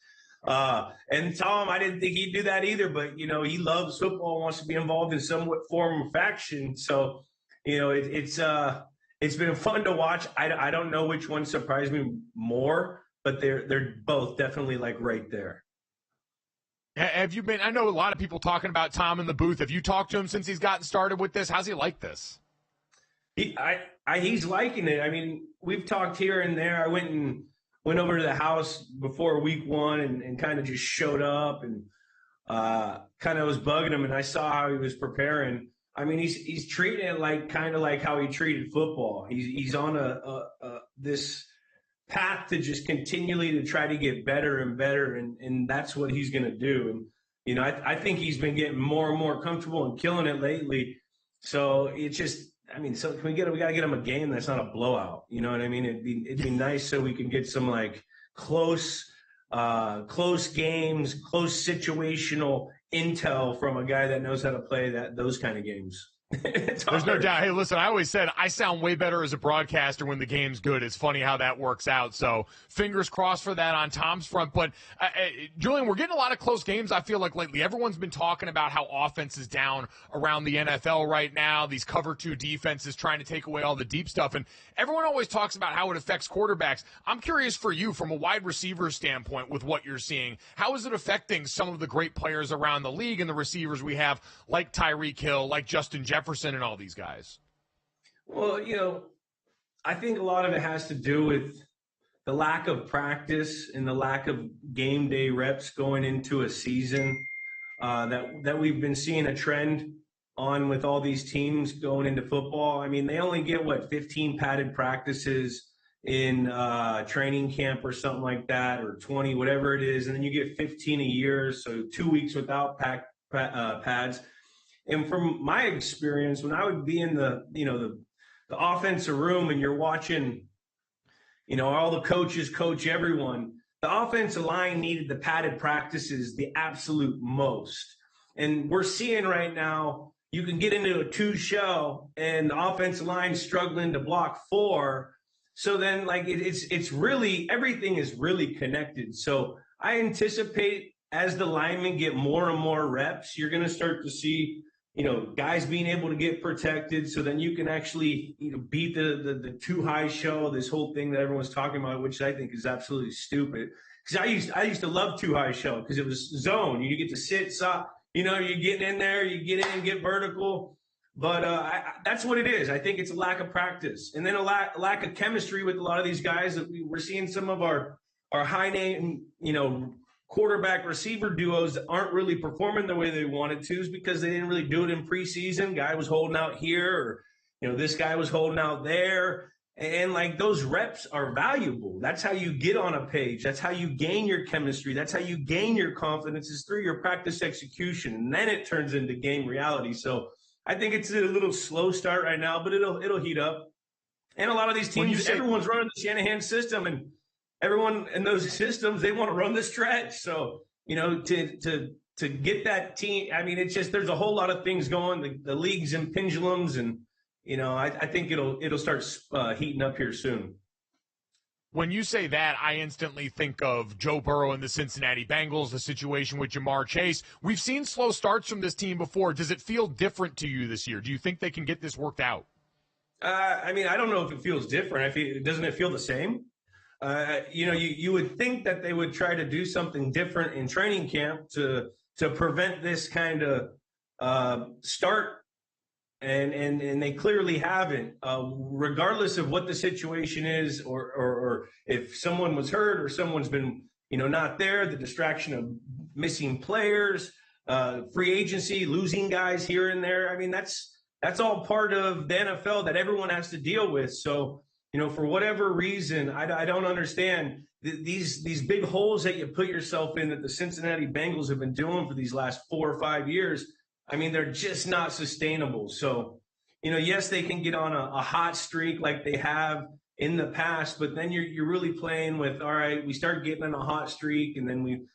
And Tom, I didn't think he'd do that either, but, he loves football, wants to be involved in some form of faction. So, it's been fun to watch. I don't know which one surprised me more, but they're both definitely like right there. Have you been, I know a lot of people talking about Tom in the booth. Have you talked to him since he's gotten started with this? How's he like this? He's liking it. I mean, we've talked here and there. I went over to the house before week one and kind of just showed up and kind of was bugging him, and I saw how he was preparing. I mean, he's treating it like kind of like how he treated football. He's on this path to just continually to try to get better and better, and that's what he's going to do. And I think he's been getting more and more comfortable and killing it lately. So it's just. So we got to get him a game that's not a blowout. You know what I mean? It'd be nice so we can get some like close games, close situational intel from a guy that knows how to play those kind of games. There's no doubt. Hey, listen, I always said I sound way better as a broadcaster when the game's good. It's funny how that works out. So fingers crossed for that on Tom's front. But, Julian, we're getting a lot of close games, I feel like, lately. Everyone's been talking about how offense is down around the NFL right now, these cover two defenses trying to take away all the deep stuff. And everyone always talks about how it affects quarterbacks. I'm curious for you, from a wide receiver standpoint, with what you're seeing, how is it affecting some of the great players around the league and the receivers we have, like Tyreek Hill, like Justin Jefferson, and all these guys? Well, I think a lot of it has to do with the lack of practice and the lack of game day reps going into a season that we've been seeing a trend on with all these teams going into football. I mean, they only get 15 padded practices in training camp or something like that, or 20, whatever it is, and then you get 15 a year, so 2 weeks without pads. And from my experience, when I would be in the offensive room and you're watching, all the coaches coach everyone, the offensive line needed the padded practices the absolute most. And we're seeing right now, you can get into a 2-shell and the offensive line struggling to block 4. So then it's really, everything is really connected. So I anticipate as the linemen get more and more reps, you're going to start to see guys being able to get protected, so then you can actually beat the too high show, this whole thing that everyone's talking about, which I think is absolutely stupid. Because I used to love too high show because it was zone. You get to sit, you're getting in there, you get in and get vertical. But that's what it is. I think it's a lack of practice, and then a lack of chemistry with a lot of these guys. That we're seeing some of our high name quarterback receiver duos that aren't really performing the way they wanted to, is because they didn't really do it in preseason. Guy was holding out here, or this guy was holding out there, and those reps are valuable. That's how you get on a page. That's how you gain your chemistry. That's how you gain your confidence, is through your practice execution, and then it turns into game reality. So I think it's a little slow start right now, but it'll heat up. And a lot of these teams, everyone's running the Shanahan system, and everyone in those systems, they want to run the stretch. So, to get that team, I mean, it's just, there's a whole lot of things going. The league's in pendulums, and, I think it'll start heating up here soon. When you say that, I instantly think of Joe Burrow and the Cincinnati Bengals, the situation with Jamar Chase. We've seen slow starts from this team before. Does it feel different to you this year? Do you think they can get this worked out? I mean, I don't know if it feels different. Doesn't it feel the same? You would think that they would try to do something different in training camp to prevent this kind of start. And they clearly haven't, regardless of what the situation is, or if someone was hurt or someone's been, not there, the distraction of missing players, free agency, losing guys here and there. I mean, that's all part of the NFL that everyone has to deal with. So, for whatever reason, I don't understand these big holes that you put yourself in that the Cincinnati Bengals have been doing for these last 4 or 5 years. I mean, they're just not sustainable. So, yes, they can get on a hot streak like they have in the past, but then you're really playing with, all right, we start getting on a hot streak, and then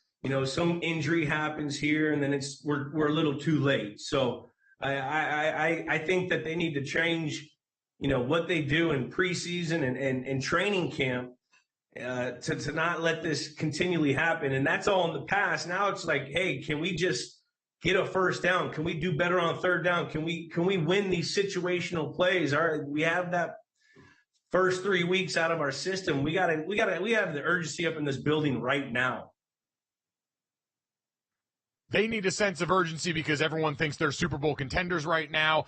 some injury happens here, and then we're a little too late. So I think that they need to change, what they do in preseason and training camp to not let this continually happen. And that's all in the past. Now it's like, hey, can we just get a first down? Can we do better on third down? Can we win these situational plays? All right, we have that first 3 weeks out of our system. We have the urgency up in this building right now. They need a sense of urgency because everyone thinks they're Super Bowl contenders right now.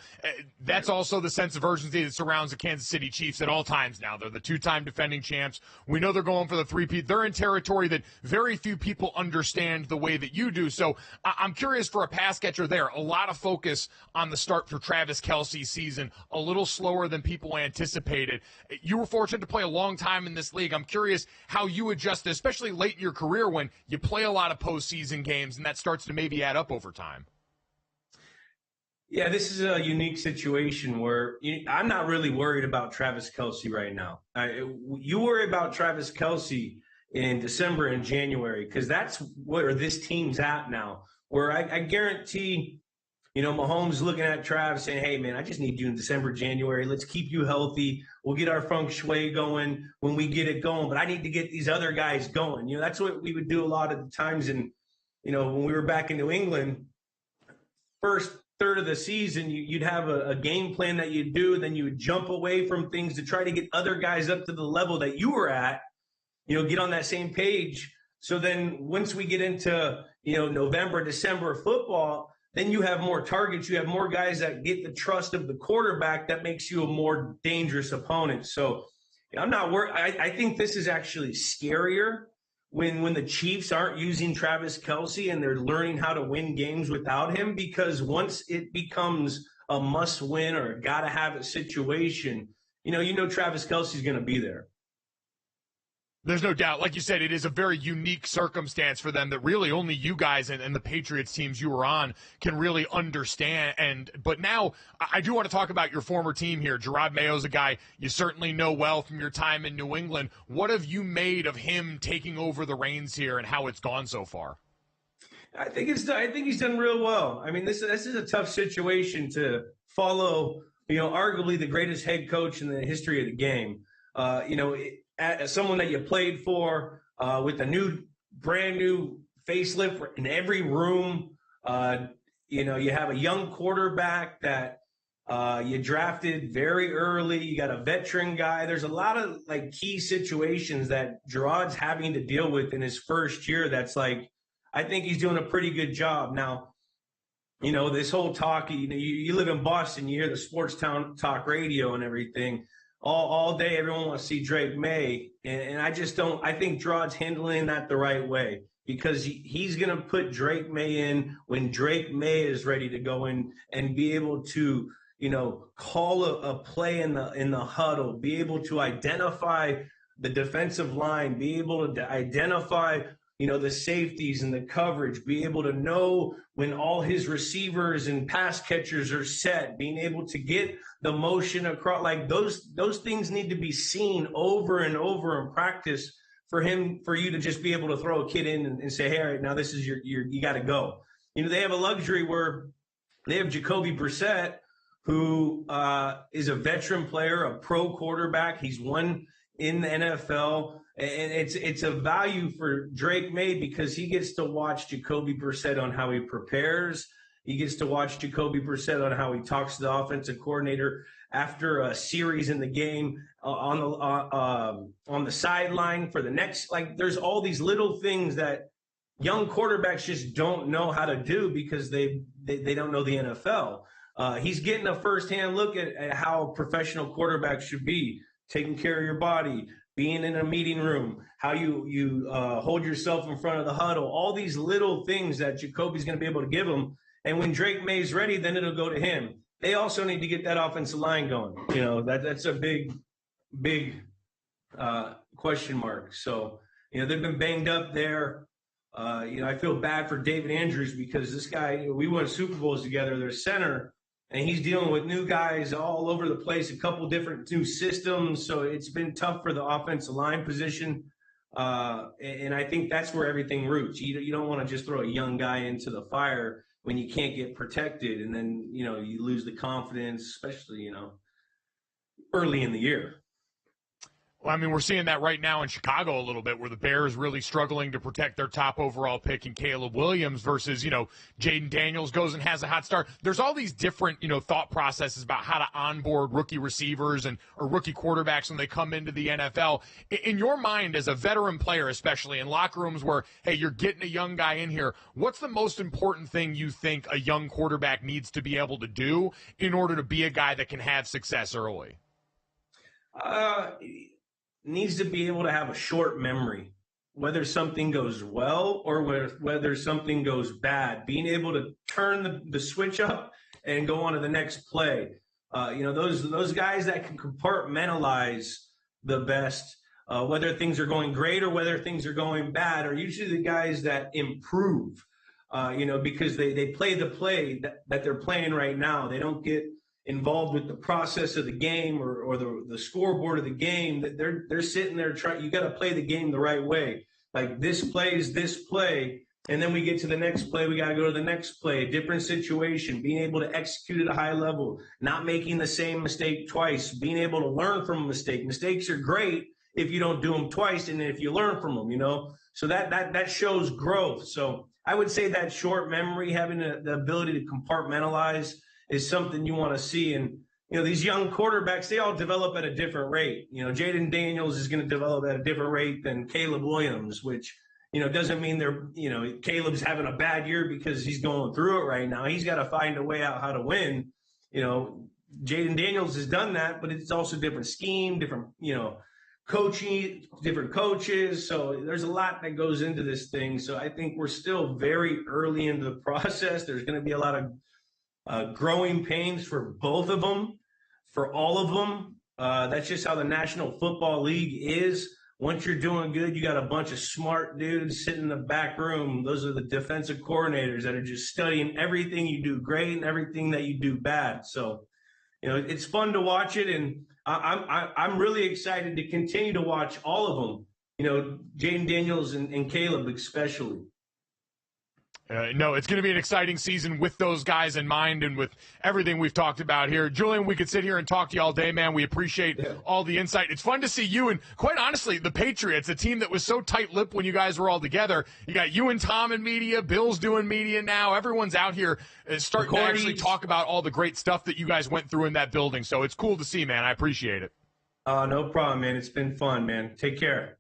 That's also the sense of urgency that surrounds the Kansas City Chiefs at all times now. They're the 2-time defending champs. We know they're going for the three-peat. They're in territory that very few people understand the way that you do. So I'm curious for a pass catcher there. A lot of focus on the start for Travis Kelce's season, a little slower than people anticipated. You were fortunate to play a long time in this league. I'm curious how you adjust, especially late in your career when you play a lot of postseason games and that starts to maybe add up over time. Yeah, this is a unique situation where I'm not really worried about Travis Kelce right now. You worry about Travis Kelce in December and January because that's where this team's at now, where I guarantee, Mahomes looking at Travis saying, hey, man, I just need you in December, January. Let's keep you healthy. We'll get our feng shui going when we get it going, but I need to get these other guys going. That's what we would do a lot of the times when we were back in New England, first third of the season, you'd have a game plan that you'd do, then you would jump away from things to try to get other guys up to the level that you were at, get on that same page. So then once we get into, November, December football, then you have more targets. You have more guys that get the trust of the quarterback that makes you a more dangerous opponent. So I'm not worried. I think this is actually scarier when the Chiefs aren't using Travis Kelce and they're learning how to win games without him, because once it becomes a must win or a gotta have it situation, Travis Kelce's going to be there. There's no doubt. Like you said, it is a very unique circumstance for them that really only you guys and the Patriots teams you were on can really understand. But now I do want to talk about your former team here. Gerard Mayo's a guy you certainly know well from your time in New England. What have you made of him taking over the reins here and how it's gone so far? I think he's done real well. I mean, this is a tough situation to follow, arguably the greatest head coach in the history of the game. As someone that you played for, with a brand new facelift in every room. You have a young quarterback that you drafted very early. You got a veteran guy. There's a lot of key situations that Gerard's having to deal with in his first year. That's I think he's doing a pretty good job. Now, this whole talk, you live in Boston, you hear the sports town talk radio and everything. All day, everyone wants to see Drake May, and I just don't. I think Gerard's handling that the right way because he's going to put Drake May in when Drake May is ready to go in and be able to, call a play in the huddle, be able to identify the defensive line, be able to identify the safeties and the coverage, be able to know when all his receivers and pass catchers are set, being able to get the motion across. Those things need to be seen over and over in practice for you to just be able to throw a kid in and say, hey, all right, now this is you got to go. They have a luxury where they have Jacoby Brissett, who is a veteran player, a pro quarterback. He's won in the NFL. And it's a value for Drake May because he gets to watch Jacoby Brissett on how he prepares. He gets to watch Jacoby Brissett on how he talks to the offensive coordinator after a series in the game on the sideline for the next. Like, there's all these little things that young quarterbacks just don't know how to do because they don't know the NFL. He's getting a firsthand look at how professional quarterbacks should be, taking care of your body, being in a meeting room, how you hold yourself in front of the huddle, all these little things that Jacoby's going to be able to give him. And when Drake May's ready, then it'll go to him. They also need to get that offensive line going. You know, that's a big question mark. So, you know, they've been banged up there. You know, I feel bad for David Andrews because this guy, we won Super Bowls together, their center, and he's dealing with new guys all over the place, a couple different new systems. So it's been tough for the offensive line position. And I think that's where everything roots. You don't want to just throw a young guy into the fire when you can't get protected. And then, you know, you lose the confidence, especially, you know, early in the year. Well, I mean, we're seeing that right now in Chicago a little bit, where the Bears really struggling to protect their top overall pick in Caleb Williams versus, you know, Jaden Daniels goes and has a hot start. There's all these different, you know, thought processes about how to onboard rookie receivers or rookie quarterbacks when they come into the NFL. In your mind, as a veteran player, especially in locker rooms where, hey, you're getting a young guy in here, what's the most important thing you think a young quarterback needs to be able to do in order to be a guy that can have success early? Needs to be able to have a short memory, whether something goes well or whether something goes bad, being able to turn the switch up and go on to the next play. You know, those guys that can compartmentalize the best, whether things are going great or whether things are going bad, are usually the guys that improve, you know, because they play the play that they're playing right now. They don't get involved with the process of the game or the scoreboard of the game. That they're sitting there trying. You got to play the game the right way. Like, this play is this play, and then we get to the next play. We got to go to the next play, a different situation, being able to execute at a high level, not making the same mistake twice, being able to learn from a mistake. Mistakes are great if you don't do them twice, and if you learn from them, you know. So that shows growth. So I would say that short memory, having the ability to compartmentalize, is something you want to see. And, you know, these young quarterbacks, they all develop at a different rate. You know, Jaden Daniels is going to develop at a different rate than Caleb Williams, which, you know, doesn't mean Caleb's having a bad year because he's going through it right now. He's got to find a way out how to win. You know, Jaden Daniels has done that, but it's also different scheme, different, you know, coaching, different coaches. So there's a lot that goes into this thing. So I think we're still very early into the process. There's going to be a lot of growing pains for both of them, for all of them. That's just how the National Football League is. Once you're doing good, you got a bunch of smart dudes sitting in the back room. Those are the defensive coordinators that are just studying everything you do great and everything that you do bad. So, you know, it's fun to watch it, and I'm really excited to continue to watch all of them. You know, Jaden Daniels and Caleb especially. No, it's going to be an exciting season with those guys in mind and with everything we've talked about here. Julian, we could sit here and talk to you all day, man. We appreciate all the insight. It's fun to see you and, quite honestly, the Patriots, a team that was so tight-lipped when you guys were all together. You got you and Tom in media. Bill's doing media now. Everyone's out here starting to actually talk about all the great stuff that you guys went through in that building. So it's cool to see, man. I appreciate it. No problem, man. It's been fun, man. Take care.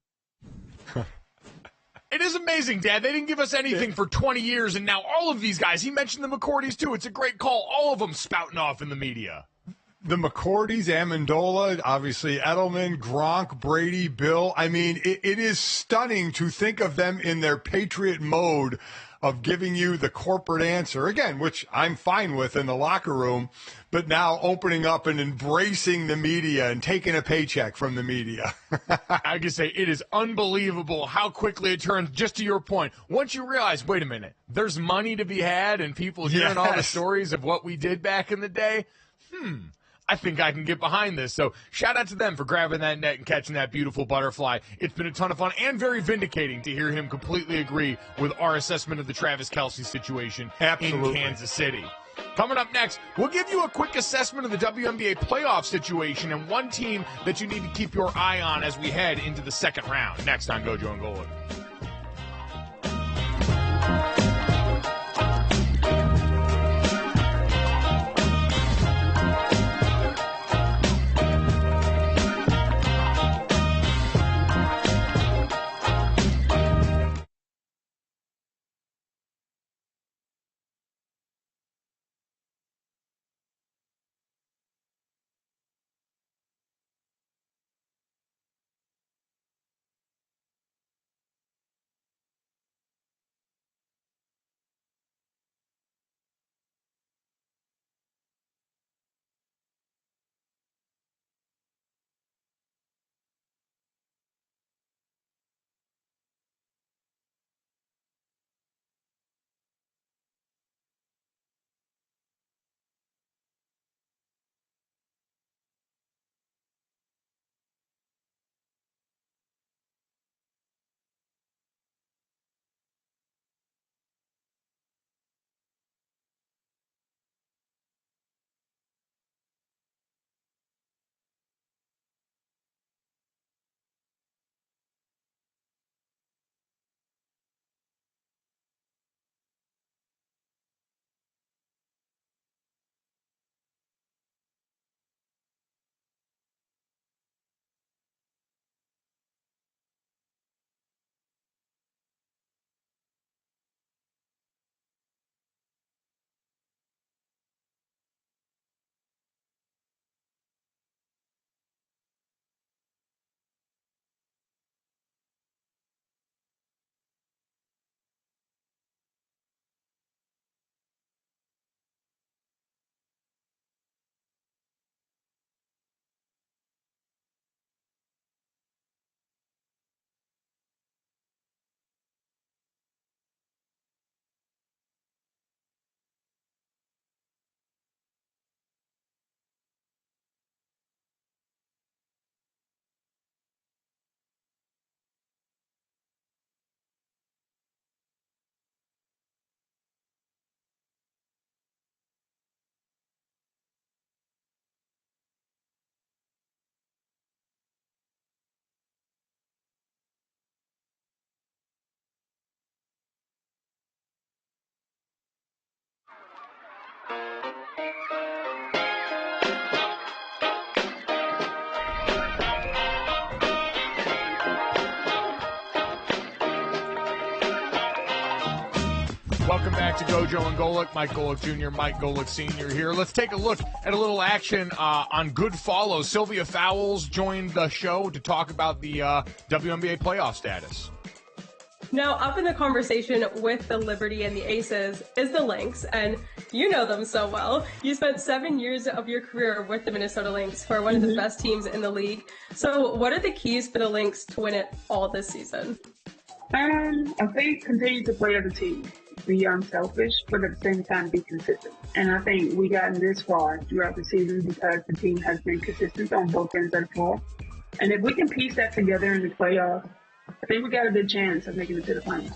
It is amazing, Dad. They didn't give us anything for 20 years, and now all of these guys, he mentioned the McCourties, too. It's a great call. All of them spouting off in the media. The McCourties, Amendola, obviously Edelman, Gronk, Brady, Bill. I mean, it is stunning to think of them in their Patriot mode of giving you the corporate answer, again, which I'm fine with in the locker room, but now opening up and embracing the media and taking a paycheck from the media. I can say it is unbelievable how quickly it turns, just to your point. Once you realize, wait a minute, there's money to be had and people hearing all the stories of what we did back in the day, I think I can get behind this. So shout out to them for grabbing that net and catching that beautiful butterfly. It's been a ton of fun and very vindicating to hear him completely agree with our assessment of the Travis Kelce situation in Kansas City. Coming up next, we'll give you a quick assessment of the WNBA playoff situation and one team that you need to keep your eye on as we head into the second round. Next on Gojo and Golic. Welcome back to Gojo and Golic. Mike Golic Jr., Mike Golic Sr. here. Let's take a look at a little action on Good Follow. Sylvia Fowles joined the show to talk about the WNBA playoff status. Now, up in the conversation with the Liberty and the Aces is the Lynx, and you know them so well. You spent 7 years of your career with the Minnesota Lynx, who are one of the best teams in the league. So what are the keys for the Lynx to win it all this season? I think continue to play as a team. Be unselfish, but at the same time be consistent. And I think we gotten this far throughout the season because the team has been consistent on both ends of the floor. And if we can piece that together in the playoffs, I think we got a good chance of making it to the finals.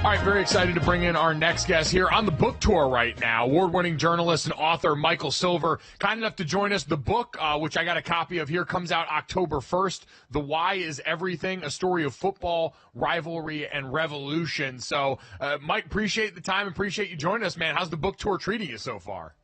All right, very excited to bring in our next guest here on the book tour right now. Award-winning journalist and author Michael Silver, kind enough to join us. The book, which I got a copy of here, comes out October 1st. The Why is Everything, a story of football, rivalry, and revolution. So, Mike, appreciate the time. Appreciate you joining us, man. How's the book tour treating you so far?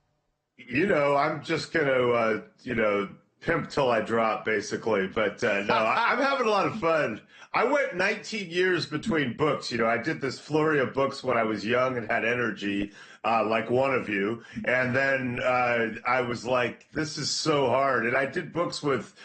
I'm just going to, pimp till I drop, basically. But no, I'm having a lot of fun. I went 19 years between books. I did this flurry of books when I was young and had energy, like one of you. And then I was like, this is so hard. And I did books with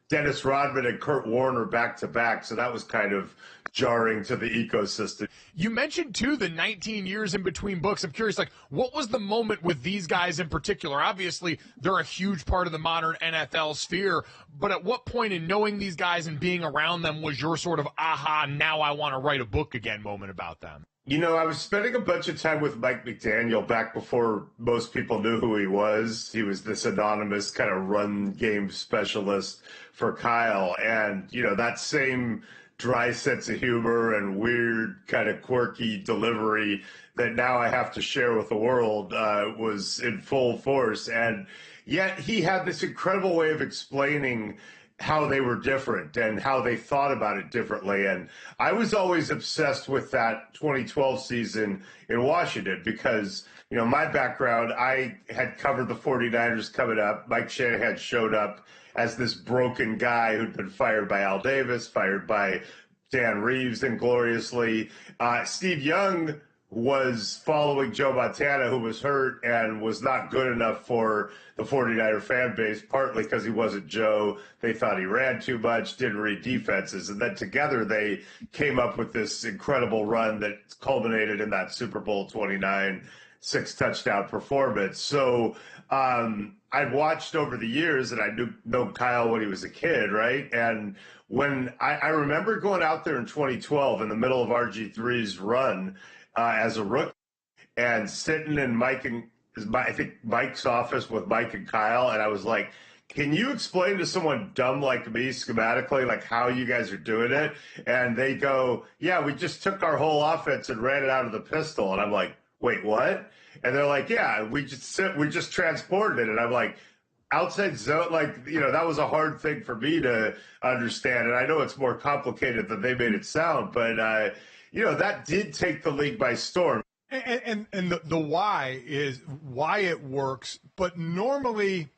Dennis Rodman and Kurt Warner back to back. So that was kind of jarring to the ecosystem. You mentioned, too, the 19 years in between books. I'm curious, what was the moment with these guys in particular? Obviously, they're a huge part of the modern NFL sphere, but at what point in knowing these guys and being around them was your sort of, aha, now I want to write a book again moment about them? I was spending a bunch of time with Mike McDaniel back before most people knew who he was. He was this anonymous kind of run game specialist for Kyle. And, that same dry sense of humor and weird kind of quirky delivery that now I have to share with the world was in full force. And yet he had this incredible way of explaining how they were different and how they thought about it differently. And I was always obsessed with that 2012 season in Washington because, my background, I had covered the 49ers coming up. Mike Shanahan showed up as this broken guy who'd been fired by Al Davis, fired by Dan Reeves ingloriously. Steve Young was following Joe Montana, who was hurt and was not good enough for the 49er fan base, partly because he wasn't Joe. They thought he ran too much, didn't read defenses. And then together they came up with this incredible run that culminated in that Super Bowl 29 6-touchdown performance. So I'd watched over the years, and I know Kyle when he was a kid, right? And when I remember going out there in 2012 in the middle of RG3's run as a rookie and sitting in Mike's office with Mike and Kyle, and I was like, can you explain to someone dumb like me schematically, like how you guys are doing it? And they go, yeah, we just took our whole offense and ran it out of the pistol. And I'm like, wait, what? And they're like, yeah, we just transported it. And I'm like, outside zone, that was a hard thing for me to understand. And I know it's more complicated than they made it sound, but, that did take the league by storm. And the why is why it works. But normally,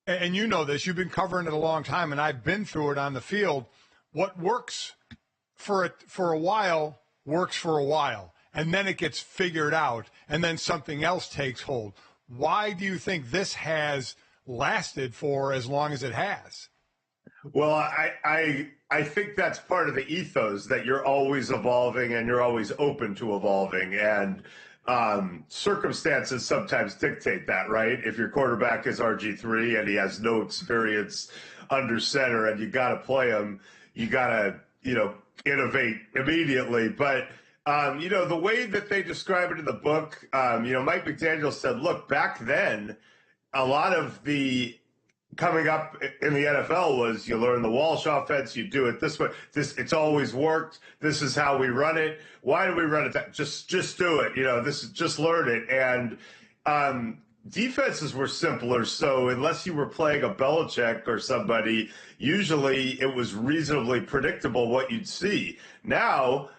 and you know this, you've been covering it a long time, and I've been through it on the field. What works for a while works for a while. And then it gets figured out, and then something else takes hold. Why do you think this has lasted for as long as it has? Well, I think that's part of the ethos, that you're always evolving and you're always open to evolving. And circumstances sometimes dictate that, right? If your quarterback is RG3 and he has no experience under center and you got to play him, you got to, innovate immediately. But the way that they describe it in the book, Mike McDaniel said, look, back then, a lot of the coming up in the NFL was you learn the Walsh offense, you do it this way. It's always worked. This is how we run it. Why do we run it that? Just do it. Just learn it. And defenses were simpler. So unless you were playing a Belichick or somebody, usually it was reasonably predictable what you'd see. Now,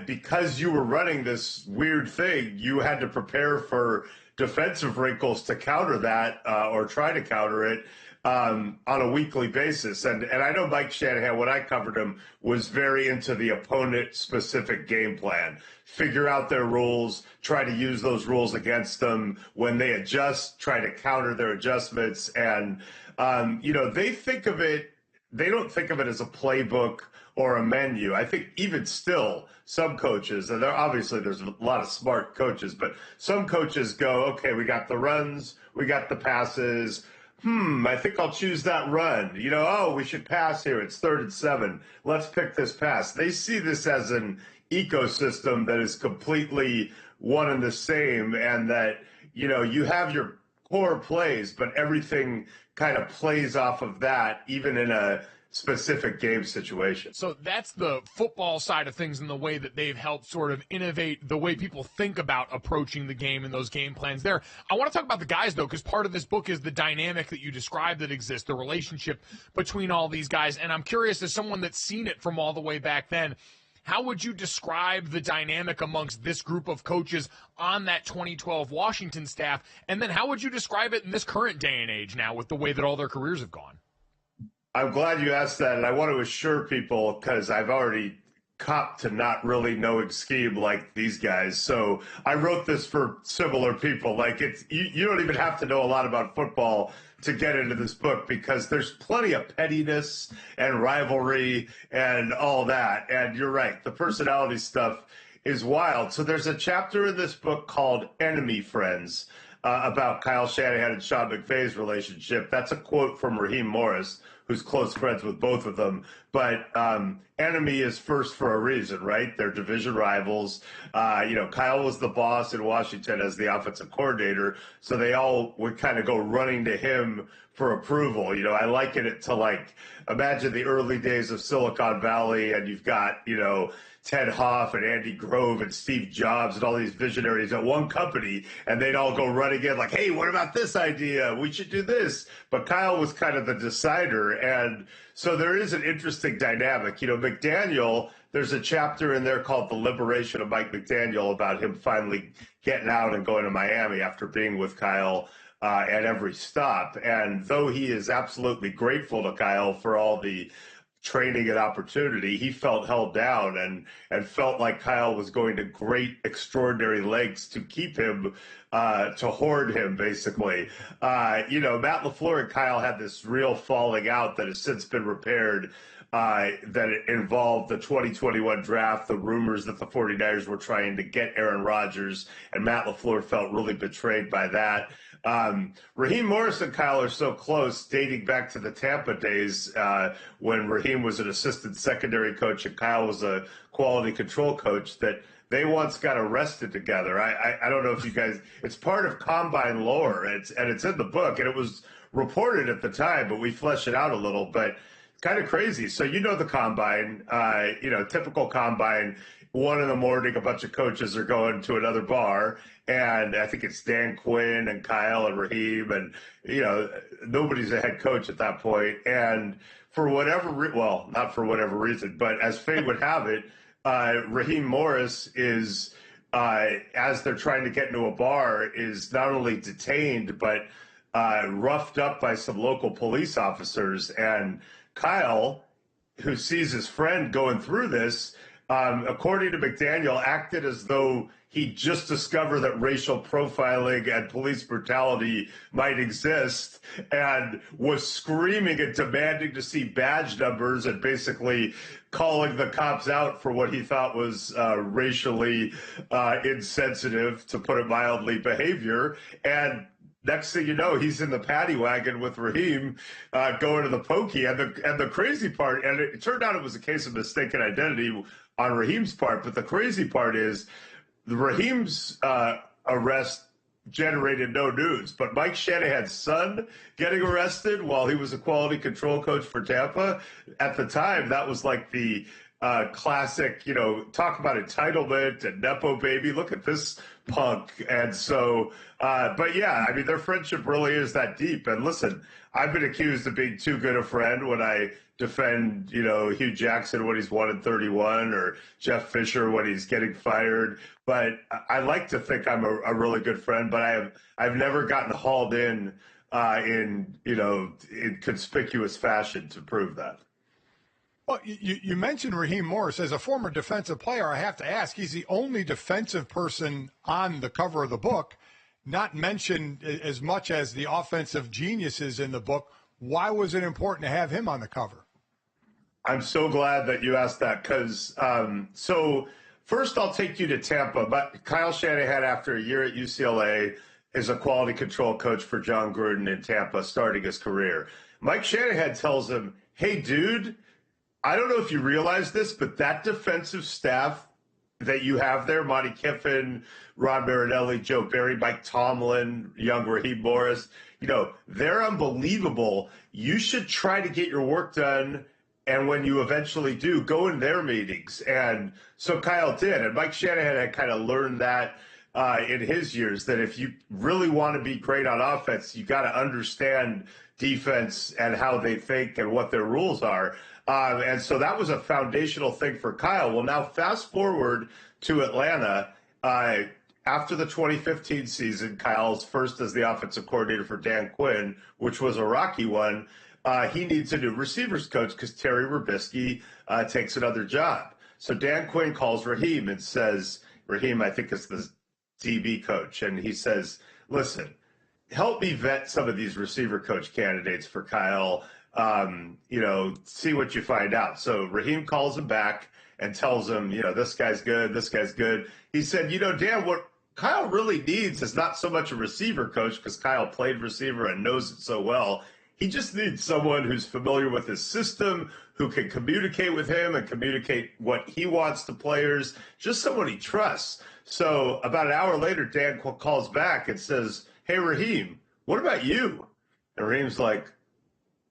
because you were running this weird thing, you had to prepare for defensive wrinkles to counter that or try to counter it on a weekly basis. And I know Mike Shanahan, when I covered him, was very into the opponent-specific game plan. Figure out their rules, try to use those rules against them. When they adjust, try to counter their adjustments. And, they think of it, they don't think of it as a playbook or a menu. I think even still, some coaches, and there's a lot of smart coaches, but some coaches go, okay, we got the runs, we got the passes. I think I'll choose that run. We should pass here. It's 3rd and 7. Let's pick this pass. They see this as an ecosystem that is completely one and the same, and that you have your core plays, but everything kind of plays off of that, even in a specific game situation. So that's the football side of things and the way that they've helped sort of innovate the way people think about approaching the game and those game plans there. I want to talk about the guys, though, because part of this book is the dynamic that you described that exists, the relationship between all these guys. And I'm curious, as someone that's seen it from all the way back then, how would you describe the dynamic amongst this group of coaches on that 2012 Washington staff? And then how would you describe it in this current day and age now with the way that all their careers have gone? I'm glad you asked that, and I want to assure people, because I've already copped to not really knowing scheme like these guys. So I wrote this for similar people. Like, it's you don't even have to know a lot about football to get into this book, because there's plenty of pettiness and rivalry and all that. And you're right, the personality stuff is wild. So there's a chapter in this book called Enemy Friends, about Kyle Shanahan and Sean McVay's relationship. That's a quote from Raheem Morris, who's close friends with both of them. But enemy is first for a reason, right? They're division rivals. Kyle was the boss in Washington as the offensive coordinator, so they all would kind of go running to him for approval. I liken it to, imagine the early days of Silicon Valley, and you've got, Ted Hoff and Andy Grove and Steve Jobs and all these visionaries at one company, and they'd all go running in like, hey, what about this idea? We should do this. But Kyle was kind of the decider. And so there is an interesting dynamic. McDaniel, there's a chapter in there called The Liberation of Mike McDaniel about him finally getting out and going to Miami after being with Kyle at every stop. And though he is absolutely grateful to Kyle for all the training and opportunity, he felt held down and felt like Kyle was going to great, extraordinary lengths to keep him, to hoard him, basically. Matt LaFleur and Kyle had this real falling out that has since been repaired, that it involved the 2021 draft, the rumors that the 49ers were trying to get Aaron Rodgers, and Matt LaFleur felt really betrayed by that. Raheem Morris and Kyle are so close, dating back to the Tampa days, when Raheem was an assistant secondary coach and Kyle was a quality control coach, that they once got arrested together. I don't know if you guys, it's part of Combine lore, and it's in the book, and it was reported at the time, but we flesh it out a little, but kind of crazy. So the Combine, typical Combine, 1 a.m, a bunch of coaches are going to another bar, and I think it's Dan Quinn and Kyle and Raheem, and nobody's a head coach at that point. And for whatever not for whatever reason, but as fate would have it, Raheem Morris is, as they're trying to get into a bar, is not only detained but roughed up by some local police officers. And Kyle, who sees his friend going through this, according to McDaniel, acted as though he just discovered that racial profiling and police brutality might exist, and was screaming and demanding to see badge numbers and basically calling the cops out for what he thought was racially insensitive, to put it mildly, behavior. And next thing you know, he's in the paddy wagon with Raheem, going to the pokey. And the crazy part, and it turned out it was a case of mistaken identity on Raheem's part, but the crazy part is Raheem's arrest generated no news. But Mike Shanahan's son getting arrested while he was a quality control coach for Tampa, at the time, that was like the classic, talk about entitlement and Nepo baby. Look at this punk. And so, but yeah, I mean, their friendship really is that deep. And listen, I've been accused of being too good a friend when I defend, Hugh Jackson when he's 1-31, or Jeff Fisher when he's getting fired. But I like to think I'm a really good friend, but I've never gotten hauled in conspicuous fashion to prove that. Well, you mentioned Raheem Morris. As a former defensive player, I have to ask, he's the only defensive person on the cover of the book, not mentioned as much as the offensive geniuses in the book. Why was it important to have him on the cover? I'm so glad that you asked that, because so first I'll take you to Tampa. But Kyle Shanahan, after a year at UCLA, is a quality control coach for John Gruden in Tampa, starting his career. Mike Shanahan tells him, hey, dude, I don't know if you realize this, but that defensive staff that you have there, Monty Kiffin, Ron Marinelli, Joe Barry, Mike Tomlin, young Raheem Morris, they're unbelievable. You should try to get your work done. And when you eventually do, go in their meetings. And so Kyle did. And Mike Shanahan had kind of learned that in his years, that if you really want to be great on offense, you got to understand defense and how they think and what their rules are. And so that was a foundational thing for Kyle. Well, now fast forward to Atlanta. After the 2015 season, Kyle's first as the offensive coordinator for Dan Quinn, which was a rocky one. He needs a new receivers coach because Terry Robisky takes another job. So Dan Quinn calls Raheem and says, Raheem, I think it's the DB coach. And he says, listen, help me vet some of these receiver coach candidates for Kyle. See what you find out. So Raheem calls him back and tells him, this guy's good, this guy's good. He said, Dan, what Kyle really needs is not so much a receiver coach, because Kyle played receiver and knows it so well. He just needs someone who's familiar with his system, who can communicate with him and communicate what he wants to players, just someone he trusts. So about an hour later, Dan calls back and says, hey, Raheem, what about you? And Raheem's like,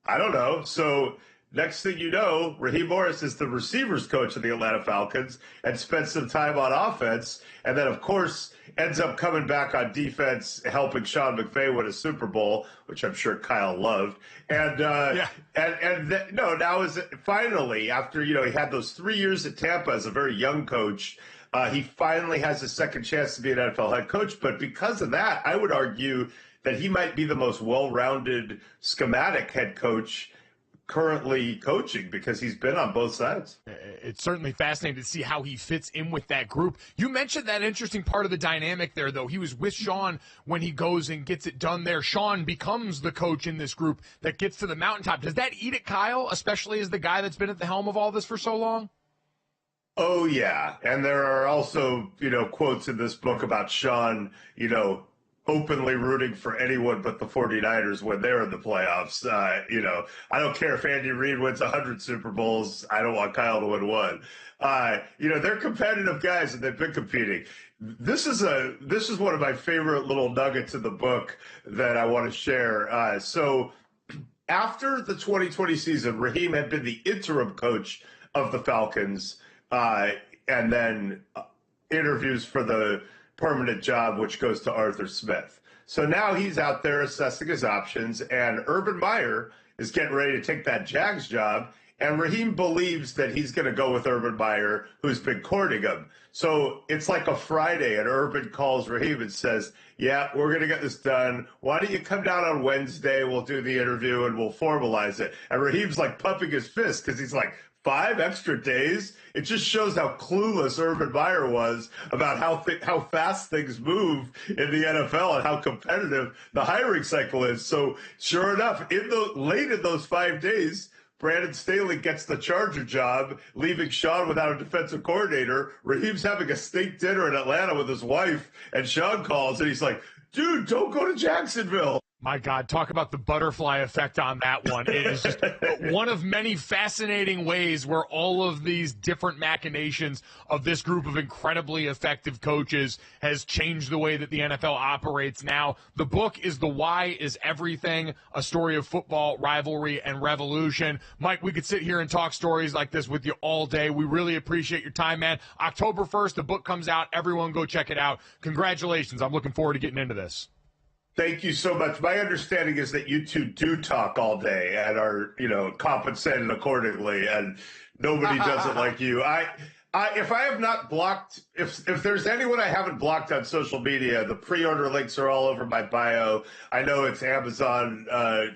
I don't know. So next thing you know, Raheem Morris is the receivers coach of the Atlanta Falcons and spent some time on offense. And then, of course, ends up coming back on defense, helping Sean McVay win a Super Bowl, which I'm sure Kyle loved. And now is finally, after, he had those 3 years at Tampa as a very young coach, he finally has a second chance to be an NFL head coach. But because of that, I would argue that he might be the most well-rounded schematic head coach currently coaching, because he's been on both sides. It's certainly fascinating to see how he fits in with that group. You mentioned that interesting part of the dynamic there, though. He was with Sean when he goes and gets it done there. Sean becomes the coach in this group that gets to the mountaintop. Does that eat at Kyle, especially as the guy that's been at the helm of all this for so long? Oh, yeah. And there are also, quotes in this book about Sean, openly rooting for anyone but the 49ers when they're in the playoffs. I don't care if Andy Reid wins 100 Super Bowls. I don't want Kyle to win one. They're competitive guys, and they've been competing. This is one of my favorite little nuggets in the book that I want to share. So after the 2020 season, Raheem had been the interim coach of the Falcons, and then interviews for the permanent job, which goes to Arthur Smith. So now he's out there assessing his options, and Urban Meyer is getting ready to take that Jags job, and Raheem believes that he's going to go with Urban Meyer, who's been courting him. So it's like a Friday, and Urban calls Raheem and says, yeah, we're going to get this done. Why don't you come down on Wednesday? We'll do the interview, and we'll formalize it. And Raheem's like pumping his fist, because he's like, 5 extra days? It just shows how clueless Urban Meyer was about how fast things move in the NFL and how competitive the hiring cycle is. So sure enough, late in those 5 days, Brandon Staley gets the Charger job, leaving Sean without a defensive coordinator. Raheem's having a steak dinner in Atlanta with his wife, and Sean calls, and he's like, dude, don't go to Jacksonville. My God, talk about the butterfly effect on that one. It is just one of many fascinating ways where all of these different machinations of this group of incredibly effective coaches has changed the way that the NFL operates now. The book is The Why is Everything, a story of football, rivalry, and revolution. Mike, we could sit here and talk stories like this with you all day. We really appreciate your time, man. October 1st, the book comes out. Everyone go check it out. Congratulations. I'm looking forward to getting into this. Thank you so much. My understanding is that you two do talk all day and are, compensated accordingly, and nobody does it like you. If I have not blocked, if there's anyone I haven't blocked on social media, the pre-order links are all over my bio. I know it's Amazon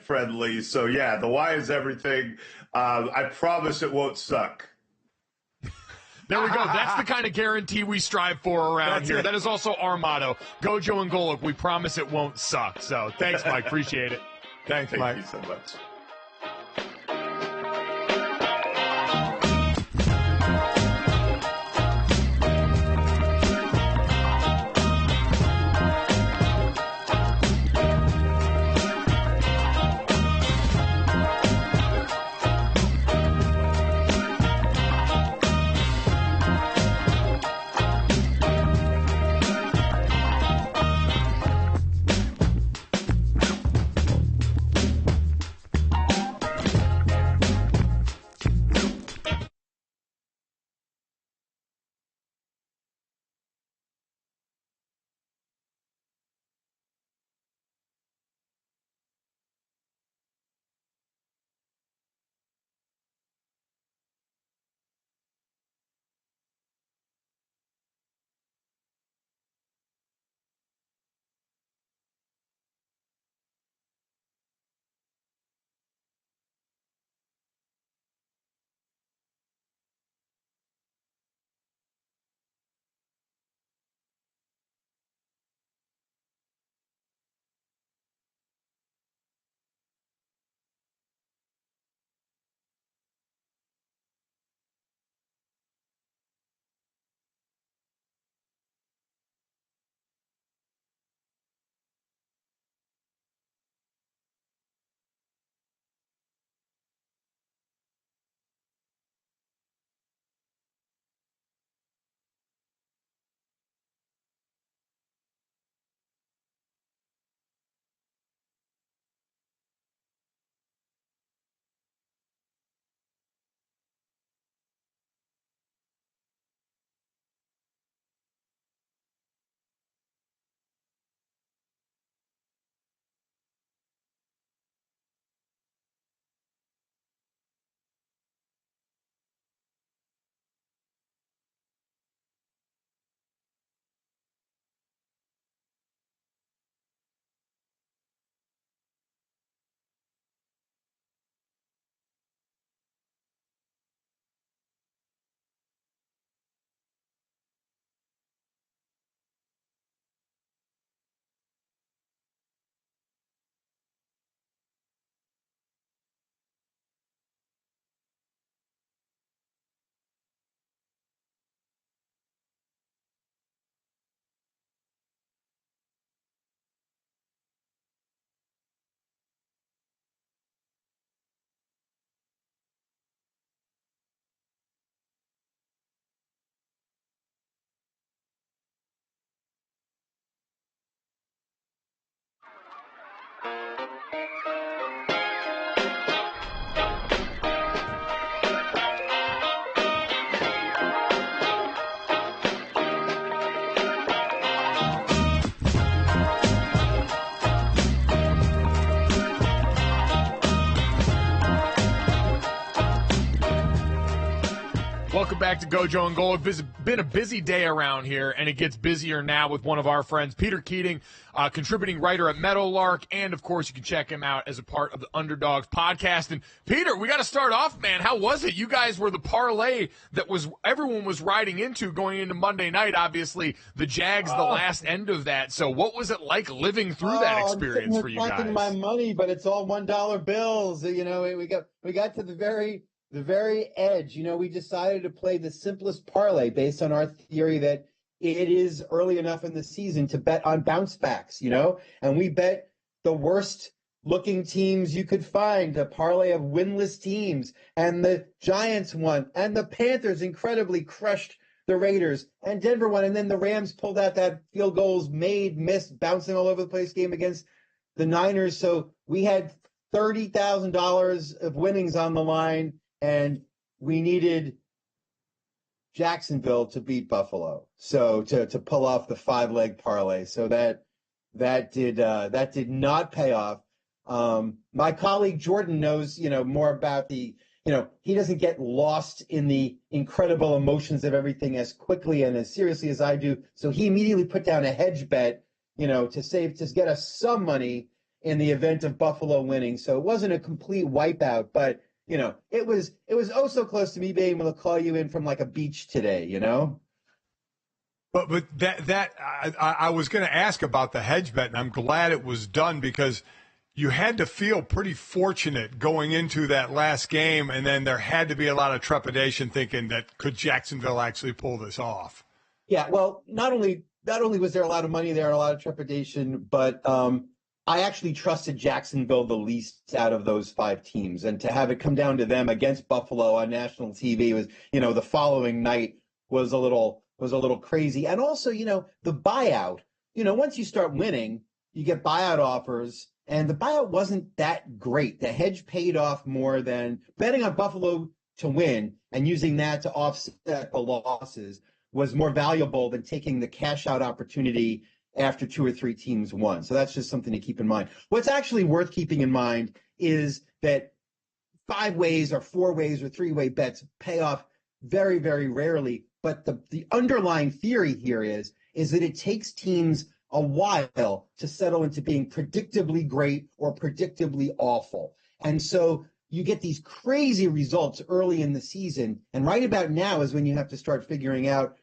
friendly. So yeah, The Why is Everything. I promise it won't suck. There we go. That's the kind of guarantee we strive for around here. That is also our motto. Gojo and Golic, we promise it won't suck. So thanks, Mike. Appreciate it. Thank Mike. Thank you so much. Welcome back to Gojo and Golic. It's been a busy day around here, and it gets busier now with one of our friends, Peter Keating, contributing writer at Meadowlark, and, of course, you can check him out as a part of the Underdogs podcast. And, Peter, we got to start off, man. How was it? You guys were the parlay that everyone was riding into going into Monday night. Obviously, the Jags, the last end of that. So what was it like living through that experience for you guys? I'm sitting here tracking my money, but it's all $1 bills. You know, we got to the very edge. You know, we decided to play the simplest parlay based on our theory that it is early enough in the season to bet on bounce backs, you know, and we bet the worst looking teams you could find, a parlay of winless teams, and the Giants won, and the Panthers incredibly crushed the Raiders, and Denver won, and then the Rams pulled out that field goals made, missed, bouncing all over the place game against the Niners. So we had $30,000 of winnings on the line, and we needed Jacksonville to beat Buffalo, so to pull off the 5-leg parlay. So that did not pay off. My colleague Jordan knows, you know, more about he doesn't get lost in the incredible emotions of everything as quickly and as seriously as I do. So he immediately put down a hedge bet, you know, to get us some money in the event of Buffalo winning. So it wasn't a complete wipeout, but you know, it was oh so close to me being able to call you in from like a beach today, you know? But I was going to ask about the hedge bet, and I'm glad it was done because you had to feel pretty fortunate going into that last game, and then there had to be a lot of trepidation thinking that could Jacksonville actually pull this off? Yeah, well, not only was there a lot of money there, a lot of trepidation, but I actually trusted Jacksonville the least out of those 5 teams, and to have it come down to them against Buffalo on national TV was, you know, the following night was a little crazy. And also, you know, the buyout, you know, once you start winning, you get buyout offers, and the buyout wasn't that great. The hedge paid off more than betting on Buffalo to win and using that to offset the losses was more valuable than taking the cash out opportunity after 2 or 3 teams won. So that's just something to keep in mind. What's actually worth keeping in mind is that 5-ways or 4-ways or 3-way bets pay off very, very rarely. But the underlying theory here is that it takes teams a while to settle into being predictably great or predictably awful. And so you get these crazy results early in the season. And right about now is when you have to start figuring out,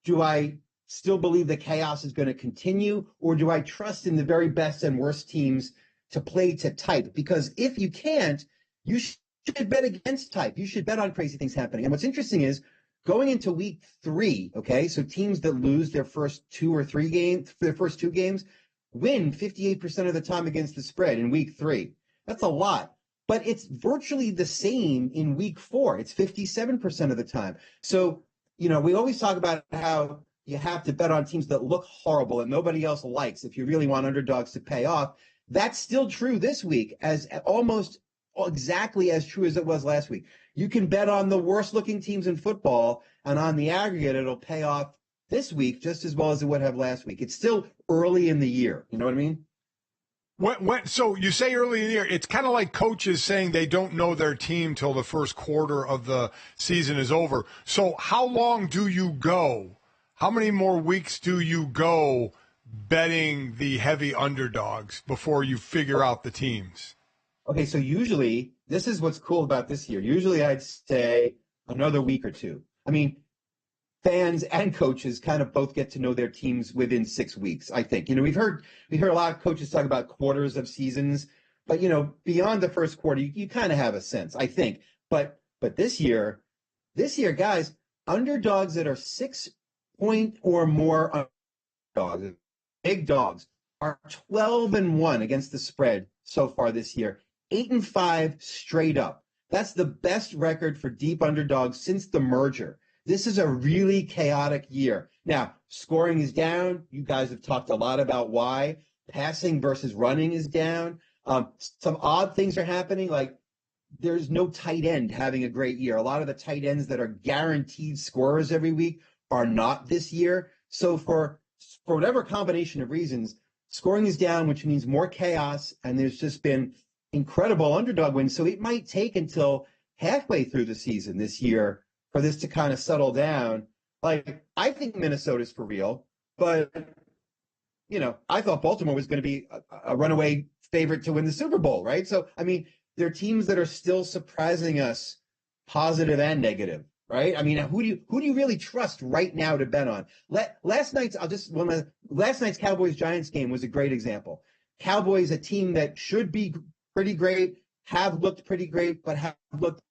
do I still believe the chaos is going to continue, or do I trust in the very best and worst teams to play to type? Because if you can't, you should bet against type. You should bet on crazy things happening. And what's interesting is going into week 3, okay, so teams that lose their first 2 or 3 games, their first 2 games, win 58% of the time against the spread in week 3. That's a lot. But it's virtually the same in week 4. It's 57% of the time. So, you know, we always talk about how you have to bet on teams that look horrible and nobody else likes if you really want underdogs to pay off. That's still true this week, as almost exactly as true as it was last week. You can bet on the worst looking teams in football, and on the aggregate, it'll pay off this week just as well as it would have last week. It's still early in the year. You know what I mean? So you say early in the year, it's kind of like coaches saying they don't know their team till the first quarter of the season is over. So how long do you go? How many more weeks do you go betting the heavy underdogs before you figure out the teams? Okay, so usually, this is what's cool about this year. Usually I'd say another week or 2. I mean, fans and coaches kind of both get to know their teams within 6 weeks, I think. You know, we've heard a lot of coaches talk about quarters of seasons, but, you know, beyond the first quarter, you kind of have a sense, I think. But this year, guys, underdogs that are 6-point or more underdogs, big dogs, are 12-1 against the spread so far this year. 8-5 straight up. That's the best record for deep underdogs since the merger. This is a really chaotic year. Now, scoring is down. You guys have talked a lot about why. Passing versus running is down. Some odd things are happening, like there's no tight end having a great year. A lot of the tight ends that are guaranteed scorers every week are not this year. So for whatever combination of reasons, scoring is down, which means more chaos, and there's just been incredible underdog wins. So it might take until halfway through the season this year for this to kind of settle down. Like, I think Minnesota's for real, but, I thought Baltimore was going to be a runaway favorite to win the Super Bowl, right? So, I mean, there are teams that are still surprising us, positive and negative, right? I mean, who do you really trust right now to bet on? Last night's Cowboys-Giants game was a great example. Cowboys, a team that should be pretty great, have looked pretty great, but have looked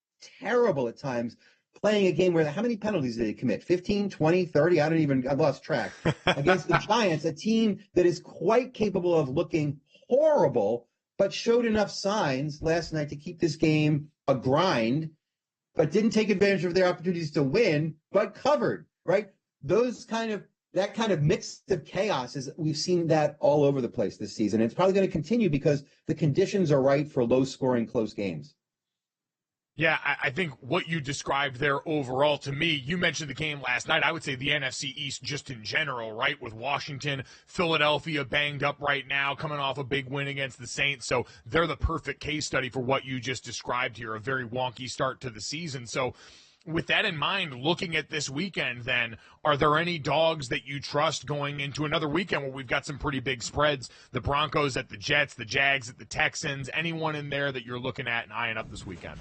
terrible at times, playing a game where how many penalties did they commit? 15, 20, 30? I've lost track. Against the Giants, a team that is quite capable of looking horrible, but showed enough signs last night to keep this game a grind, but didn't take advantage of their opportunities to win, but covered, right? That kind of mix of chaos we've seen that all over the place this season. It's probably going to continue because the conditions are right for low-scoring, close games. Yeah, I think what you described there overall, to me, you mentioned the game last night. I would say the NFC East just in general, right, with Washington, Philadelphia banged up right now, coming off a big win against the Saints. So they're the perfect case study for what you just described here, a very wonky start to the season. So with that in mind, looking at this weekend then, are there any dogs that you trust going into another weekend where we've got some pretty big spreads? The Broncos at the Jets, the Jags at the Texans, anyone in there that you're looking at and eyeing up this weekend?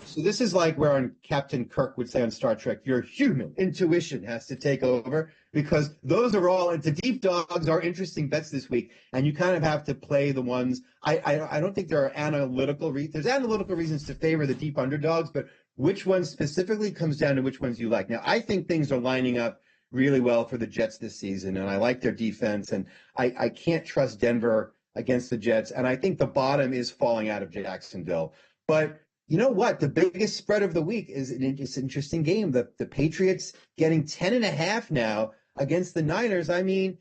So this is like where Captain Kirk would say on Star Trek, your human intuition has to take over, because those are all, the deep dogs are interesting bets this week, and you kind of have to play the ones. I don't think there are analytical reasons to favor the deep underdogs, but which ones specifically comes down to which ones you like. Now, I think things are lining up really well for the Jets this season, and I like their defense, and I can't trust Denver against the Jets, and I think the bottom is falling out of Jacksonville. But you know what? The biggest spread of the week is an interesting game. The Patriots getting 10.5 now against the Niners. I mean,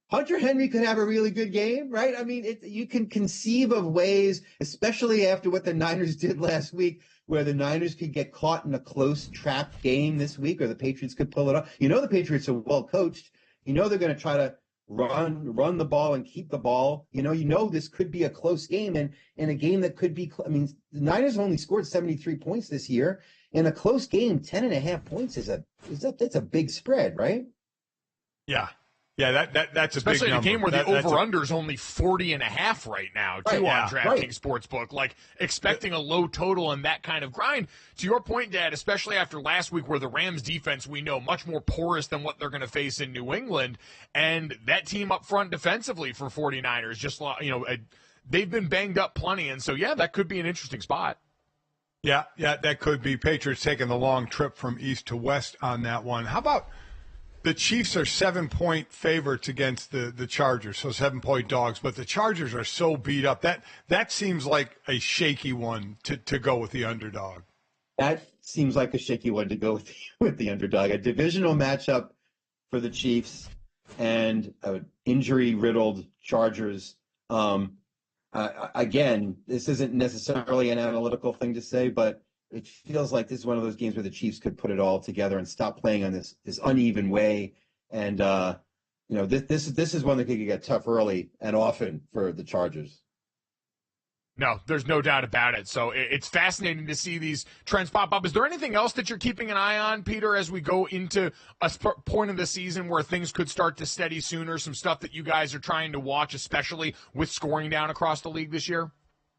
Hunter Henry could have a really good game, right? I mean, you can conceive of ways, especially after what the Niners did last week, where the Niners could get caught in a close trap game this week, or the Patriots could pull it off. The Patriots are well coached. They're going to try to run the ball and keep the ball. This could be a close game, and in a game that could be. I mean, the Niners only scored 73 points this year. In a close game, 10.5 points that's a big spread, right? Yeah. Yeah, that's especially a big number. Especially in a game where the over-under is only 40.5 right now, too, on DraftKings Sportsbook. Like, expecting a low total and that kind of grind. To your point, Dad, especially after last week where the Rams defense, we know, much more porous than what they're going to face in New England. And that team up front defensively for 49ers, just, they've been banged up plenty. And so, that could be an interesting spot. Yeah, that could be. Patriots taking the long trip from east to west on that one. How about the Chiefs are 7-point favorites against the Chargers, so 7-point dogs, but the Chargers are so beat up. That seems like a shaky one to go with the underdog. That seems like a shaky one to go with the underdog. A divisional matchup for the Chiefs and injury-riddled Chargers. Again, this isn't necessarily an analytical thing to say, but it feels like this is one of those games where the Chiefs could put it all together and stop playing on this uneven way. And, this is one that could get tough early and often for the Chargers. No, there's no doubt about it. So it's fascinating to see these trends pop up. Is there anything else that you're keeping an eye on, Peter, as we go into a point of the season where things could start to steady sooner, some stuff that you guys are trying to watch, especially with scoring down across the league this year?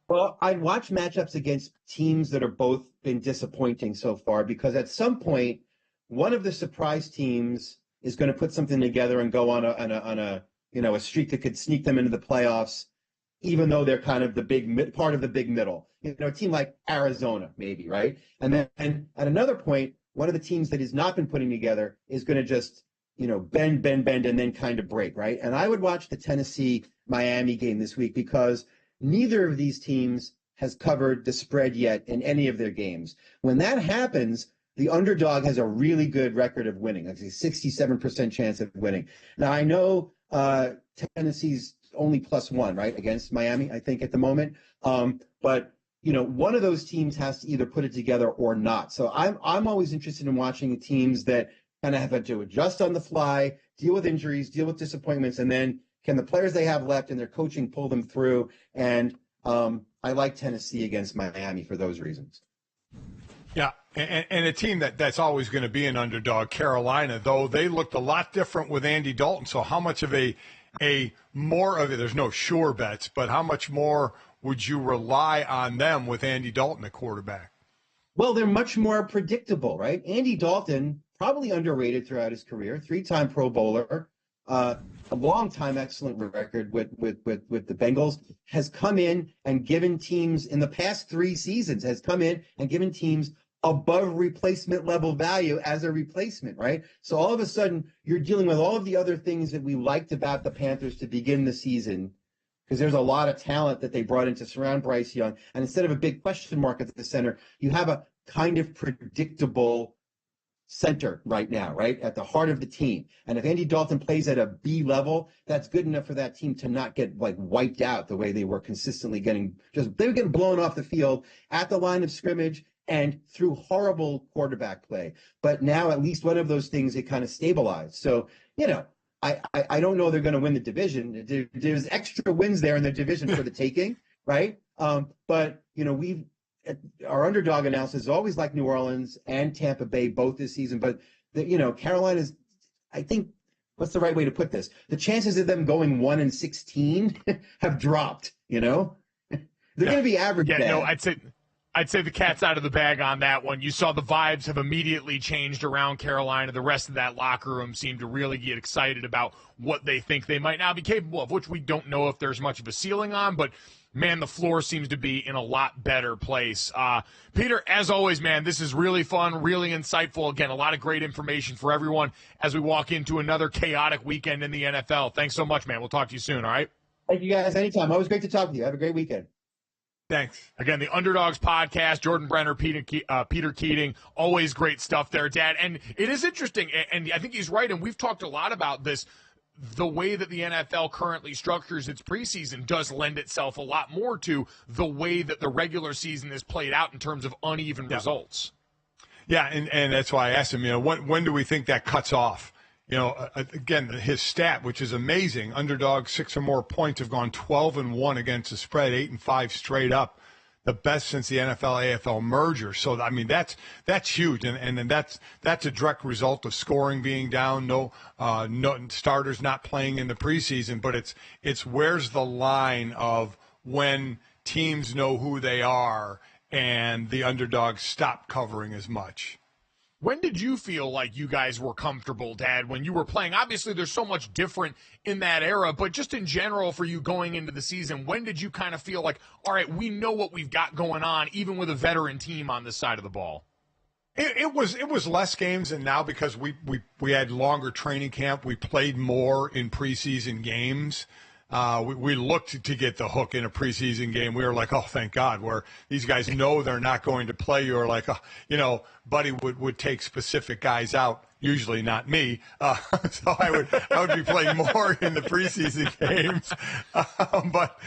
Well, I'd watch matchups against teams that are both been disappointing so far, because at some point, one of the surprise teams is going to put something together and go on a streak that could sneak them into the playoffs, even though they're kind of the big part of the big middle. A team like Arizona, maybe, right? And then at another point, one of the teams that has not been putting together is going to just bend, and then kind of break, right? And I would watch the Tennessee-Miami game this week, because neither of these teams has covered the spread yet in any of their games. When that happens, the underdog has a really good record of winning, like a 67% chance of winning. Now, I know Tennessee's only +1, right, against Miami, I think, at the moment. But one of those teams has to either put it together or not. So I'm always interested in watching teams that kind of have to adjust on the fly, deal with injuries, deal with disappointments, and then can the players they have left and their coaching pull them through? And I like Tennessee against Miami for those reasons. Yeah, And a team that's always going to be an underdog, Carolina, though they looked a lot different with Andy Dalton. So how much of a more of it, there's no sure bets, but how much more would you rely on them with Andy Dalton at quarterback? Well, they're much more predictable, right? Andy Dalton, probably underrated throughout his career, 3-time Pro Bowler, a long-time excellent record with the Bengals, has come in and given teams in the past 3 seasons, has come in and given teams above replacement level value as a replacement, right? So all of a sudden, you're dealing with all of the other things that we liked about the Panthers to begin the season, because there's a lot of talent that they brought in to surround Bryce Young. And instead of a big question mark at the center, you have a kind of predictable center right now, right? At the heart of the team. And if Andy Dalton plays at a B level, that's good enough for that team to not get like wiped out the way they were consistently they were getting blown off the field at the line of scrimmage and through horrible quarterback play. But now at least one of those things, it kind of stabilized. So, I don't know they're going to win the division. There's extra wins there in the division for the taking, right? But, our underdog analysis is always like New Orleans and Tampa Bay both this season. But, Carolina's, I think, what's the right way to put this? The chances of them going 1-16 have dropped, They're going to be average. Yeah, no, I'd say the cat's out of the bag on that one. You saw the vibes have immediately changed around Carolina. The rest of that locker room seemed to really get excited about what they think they might now be capable of, which we don't know if there's much of a ceiling on, but man, the floor seems to be in a lot better place. Peter, as always, man, this is really fun, really insightful. Again, a lot of great information for everyone as we walk into another chaotic weekend in the NFL. Thanks so much, man. We'll talk to you soon, all right? Thank you guys anytime. Always great to talk with you. Have a great weekend. Thanks. Again, the Underdogs podcast, Jordan Brenner, Peter Keating, always great stuff there, Dad. And it is interesting, and I think he's right, and we've talked a lot about this. The way that the NFL currently structures its preseason does lend itself a lot more to the way that the regular season is played out in terms of uneven results. Yeah, and that's why I asked him, when do we think that cuts off? Again, his stat, which is amazing, underdog 6 or more points have gone 12-1 against the spread, 8-5 straight up, the best since the NFL-AFL merger. So, I mean, that's huge, and that's a direct result of scoring being down, no starters not playing in the preseason. But it's where's the line of when teams know who they are and the underdogs stop covering as much. When did you feel like you guys were comfortable, Dad, when you were playing? Obviously, there's so much different in that era, but just in general for you going into the season, when did you kind of feel like, all right, we know what we've got going on, even with a veteran team on this side of the ball? It was less games than now because we had longer training camp. We played more in preseason games. We looked to get the hook in a preseason game. We were like, oh, thank God, where these guys know they're not going to play. You were like, Buddy would take specific guys out, usually not me. So I would be playing more in the preseason games. But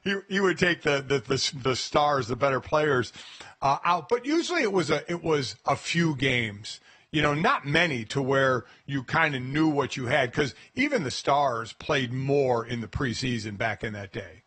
he would take the stars, the better players, out. But usually it was a few games. Not many to where you kind of knew what you had, because even the stars played more in the preseason back in that day.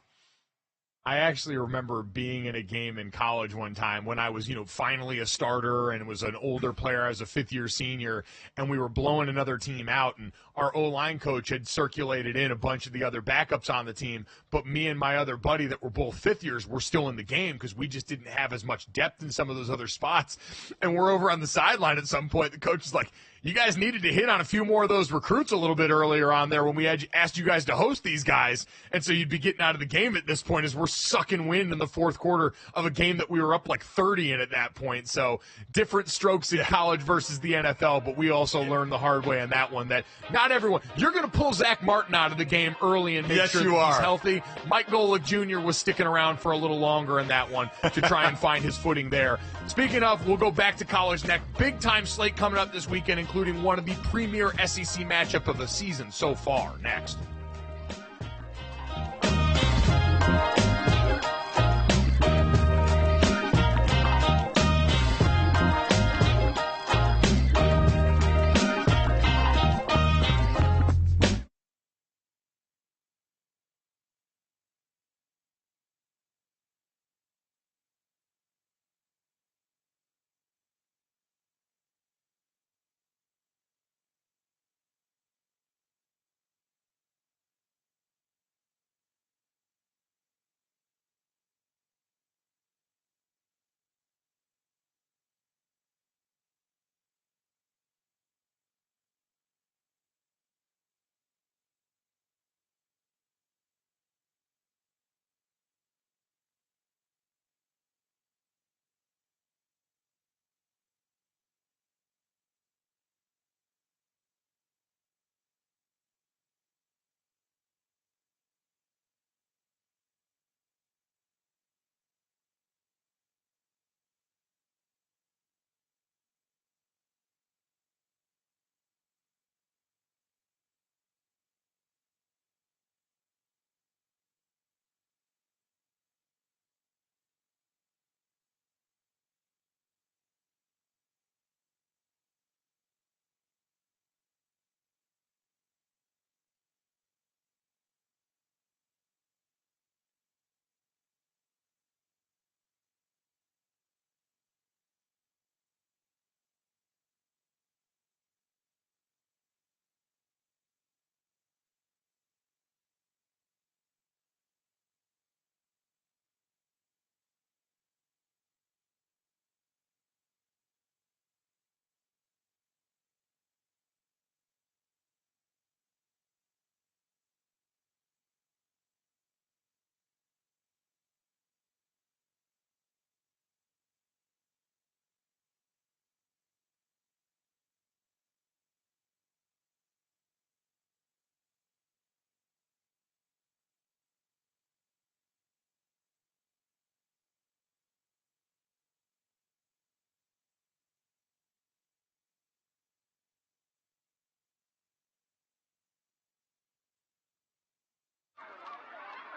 I actually remember being in a game in college one time when I was, finally a starter and was an older player. I was a fifth-year senior, and we were blowing another team out, and our O-line coach had circulated in a bunch of the other backups on the team, but me and my other buddy that were both fifth-years were still in the game because we just didn't have as much depth in some of those other spots. And we're over on the sideline at some point. The coach is like, you guys needed to hit on a few more of those recruits a little bit earlier on there when we had asked you guys to host these guys. And so you'd be getting out of the game at this point as we're sucking wind in the fourth quarter of a game that we were up like 30 in at that point. So different strokes in college versus the NFL, but we also learned the hard way on that one that not everyone – you're going to pull Zach Martin out of the game early and make sure that he's healthy. Mike Golic Jr. was sticking around for a little longer in that one to try and find his footing there. Speaking of, we'll go back to college next. Big-time slate coming up this weekend, including one of the premier SEC matchup of the season so far. Next.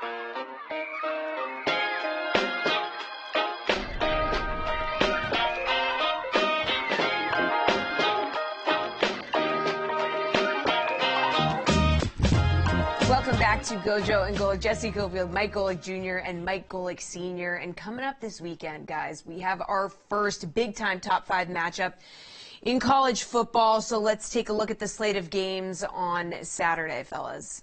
Welcome back to Gojo and Golic. Jesse Cofield, Mike Golic Jr., and Mike Golic Sr. And coming up this weekend, guys, we have our first big-time top 5 matchup in college football. So let's take a look at the slate of games on Saturday, fellas.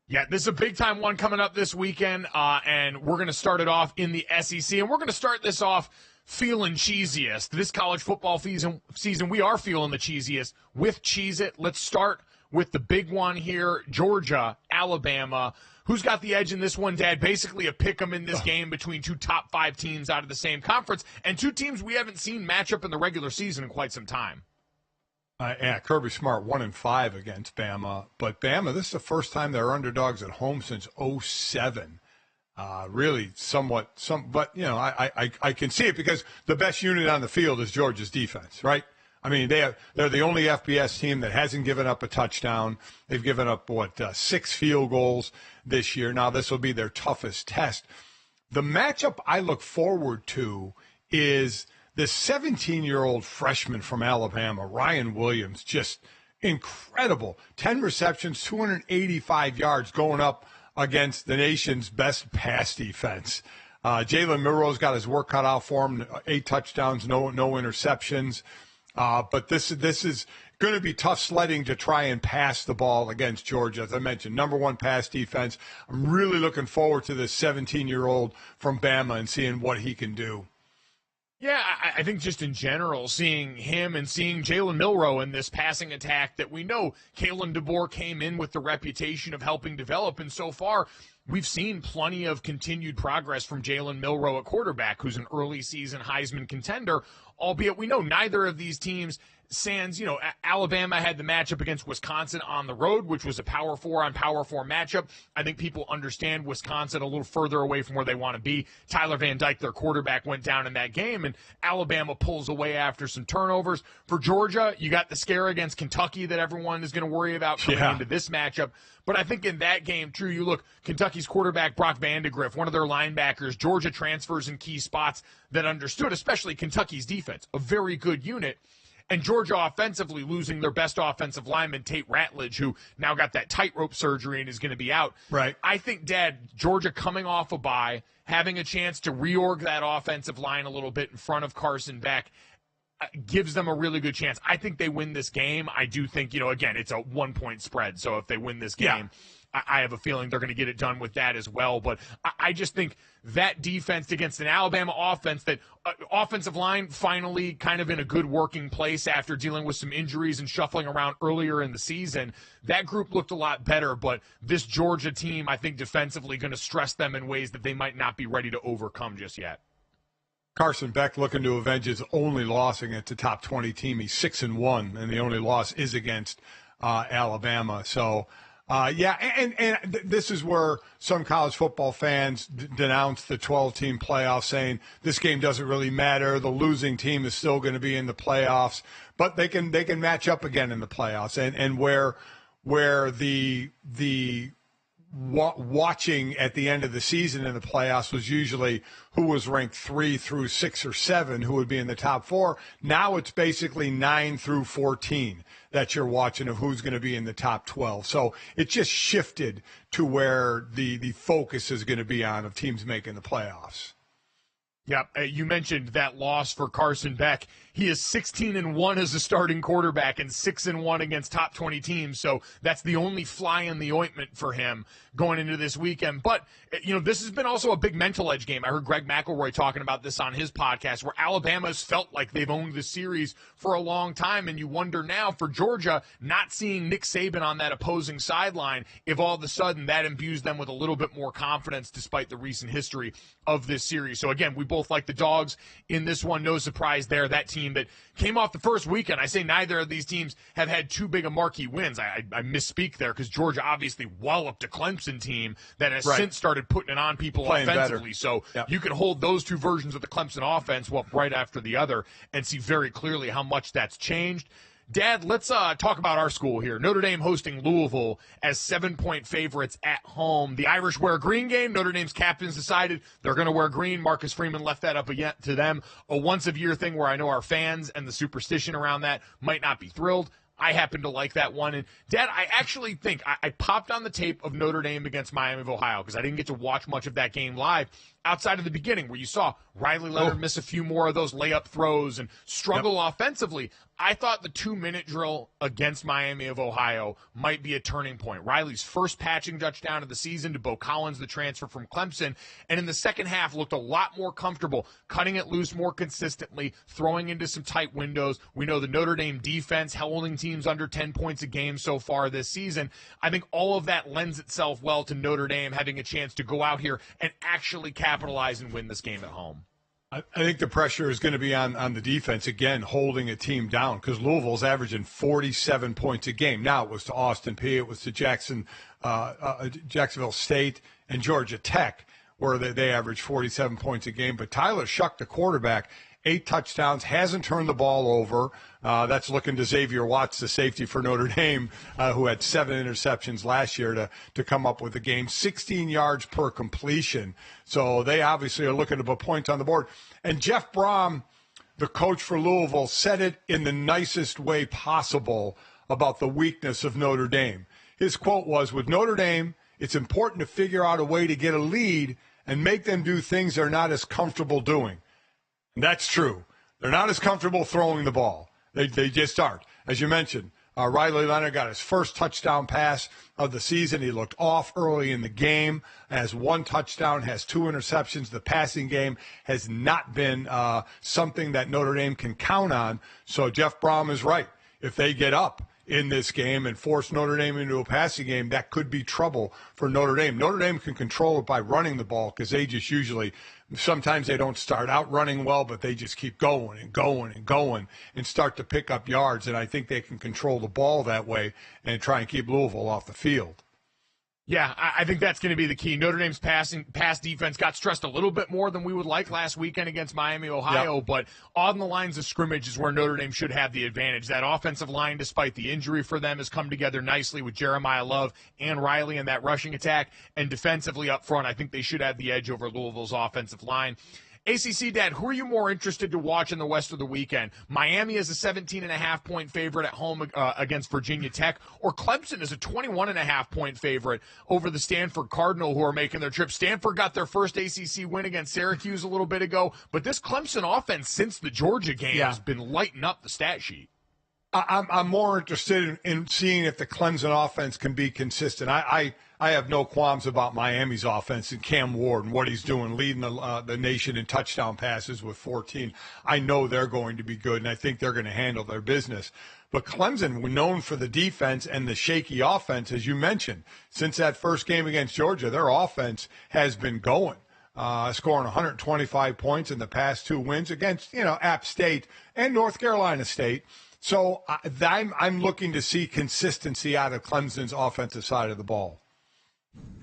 Yeah, this is a big-time one coming up this weekend, and we're going to start it off in the SEC, and we're going to start this off feeling cheesiest. This college football season, we are feeling the cheesiest with Cheez-It. Let's start with the big one here, Georgia, Alabama. Who's got the edge in this one, Dad? Basically a pick-em in this game between two top 5 teams out of the same conference and two teams we haven't seen match up in the regular season in quite some time. Yeah, Kirby Smart 1-5 against Bama. But Bama, this is the first time they're underdogs at home since 2007. Really but, you know, I can see it because the best unit on the field is Georgia's defense, right? I mean, they're the only FBS team that hasn't given up a touchdown. They've given up, 6 field goals this year. Now, this will be their toughest test. The matchup I look forward to is the 17-year-old freshman from Alabama, Ryan Williams, just incredible. 10 receptions, 285 yards going up against the nation's best pass defense. Jalen Milroe's got his work cut out for him, 8 touchdowns, no interceptions. But this is going to be tough sledding to try and pass the ball against Georgia. As I mentioned, number 1 pass defense. I'm really looking forward to this 17-year-old from Bama and seeing what he can do. Yeah, I think just in general, seeing him and seeing Jalen Milroe in this passing attack that we know Kalen DeBoer came in with the reputation of helping develop, and so far we've seen plenty of continued progress from Jalen Milroe at quarterback, who's an early season Heisman contender, albeit we know neither of these teams sans, you know, Alabama had the matchup against Wisconsin on the road, which was a Power 4 on Power 4 matchup. I think people understand Wisconsin a little further away from where they want to be. Tyler Van Dyke, their quarterback, went down in that game, and Alabama pulls away after some turnovers. For Georgia, you got the scare against Kentucky that everyone is going to worry about coming into this matchup. But I think in that game, true, you look, Kentucky's quarterback, Brock Vandegrift, one of their linebackers, Georgia transfers in key spots that understood, especially Kentucky's defense, a very good unit. And Georgia offensively losing their best offensive lineman, Tate Ratledge, who now got that tightrope surgery and is going to be out. Right. I think, Dad, Georgia coming off a bye, having a chance to reorg that offensive line a little bit in front of Carson Beck, gives them a really good chance. I think they win this game. I do think, you know, again, it's a 1-point spread. So if they win this game, I have a feeling they're going to get it done with that as well. But I just think that defense against an Alabama offense, that offensive line finally kind of in a good working place after dealing with some injuries and shuffling around earlier in the season, that group looked a lot better. But this Georgia team, I think defensively going to stress them in ways that they might not be ready to overcome just yet. Carson Beck looking to avenge his only loss against a top 20 team. He's 6-1, and the only loss is against Alabama. So, and this is where some college football fans denounce the 12-team playoff, saying this game doesn't really matter. The losing team is still going to be in the playoffs, but they can match up again in the playoffs. And where the watching at the end of the season in the playoffs was usually who was ranked 3 through 6 or 7, who would be in the top 4. Now it's basically 9 through 14 that you're watching of who's going to be in the top 12. So it just shifted to where the focus is going to be on of teams making the playoffs. Yeah, you mentioned that loss for Carson Beck. He is 16-1 as a starting quarterback and 6-1 against top 20 teams. So that's the only fly in the ointment for him going into this weekend. But, you know, this has been also a big mental edge game. I heard Greg McElroy talking about this on his podcast, where Alabama's felt like they've owned the series for a long time. And you wonder now for Georgia, not seeing Nick Saban on that opposing sideline, if all of a sudden that imbues them with a little bit more confidence despite the recent history of this series. So again, we both like the dogs in this one. No surprise there. That team that came off the first weekend, I say neither of these teams have had too big a marquee wins. I misspeak there because Georgia obviously walloped a Clemson team that has since started putting it on people playing offensively. Better. So you can hold those two versions of the Clemson offense right after the other and see very clearly how much that's changed. Dad, let's talk about our school here. Notre Dame hosting Louisville as 7-point favorites at home. The Irish wear green game. Notre Dame's captains decided they're going to wear green. Marcus Freeman left that up again to them. A once-a-year thing where I know our fans and the superstition around that might not be thrilled. I happen to like that one. And, Dad, I actually think I popped on the tape of Notre Dame against Miami of Ohio because I didn't get to watch much of that game live outside of the beginning where you saw Riley Leonard miss a few more of those layup throws and struggle offensively. I thought the 2-minute drill against Miami of Ohio might be a turning point. Riley's first patching touchdown of the season to Bo Collins, the transfer from Clemson, and in the second half looked a lot more comfortable, cutting it loose more consistently, throwing into some tight windows. We know the Notre Dame defense holding teams under 10 points a game so far this season. I think all of that lends itself well to Notre Dame having a chance to go out here and actually capitalize and win this game at home. I think the pressure is going to be on the defense, again, holding a team down because Louisville's averaging 47 points a game. Now, it was to Austin Peay, it was to Jacksonville State and Georgia Tech, where they averaged 47 points a game. But Tyler Shuck, the quarterback, 8 touchdowns, hasn't turned the ball over. That's looking to Xavier Watts, the safety for Notre Dame, who had 7 interceptions last year to come up with the game. 16 yards per completion. So they obviously are looking to put points on the board. And Jeff Brom, the coach for Louisville, said it in the nicest way possible about the weakness of Notre Dame. His quote was, with Notre Dame, it's important to figure out a way to get a lead and make them do things they're not as comfortable doing. And that's true. They're not as comfortable throwing the ball. They just aren't. As you mentioned, Riley Leonard got his first touchdown pass of the season. He looked off early in the game, has 1 touchdown, has 2 interceptions. The passing game has not been something that Notre Dame can count on. So Jeff Brom is right. If they get up in this game and force Notre Dame into a passing game, that could be trouble for Notre Dame. Notre Dame can control it by running the ball because they just usually – sometimes they don't start out running well, but they just keep going and going and going and start to pick up yards. And I think they can control the ball that way and try and keep Louisville off the field. Yeah, I think that's going to be the key. Notre Dame's pass defense got stressed a little bit more than we would like last weekend against Miami, Ohio, but on the lines of scrimmage is where Notre Dame should have the advantage. That offensive line, despite the injury for them, has come together nicely with Jeremiah Love and Riley in that rushing attack, and defensively up front, I think they should have the edge over Louisville's offensive line. ACC, Dad, who are you more interested to watch in the rest of the weekend? Miami is a 17.5-point favorite at home against Virginia Tech, or Clemson is a 21.5-point favorite over the Stanford Cardinal, who are making their trip. Stanford got their first ACC win against Syracuse a little bit ago, but this Clemson offense since the Georgia game has been lighting up the stat sheet. I'm more interested in seeing if the Clemson offense can be consistent. I have no qualms about Miami's offense and Cam Ward and what he's doing, leading the nation in touchdown passes with 14. I know they're going to be good, and I think they're going to handle their business. But Clemson, known for the defense and the shaky offense, as you mentioned, since that first game against Georgia, their offense has been going. Scoring 125 points in the past 2 wins against, App State and North Carolina State. So I'm looking to see consistency out of Clemson's offensive side of the ball.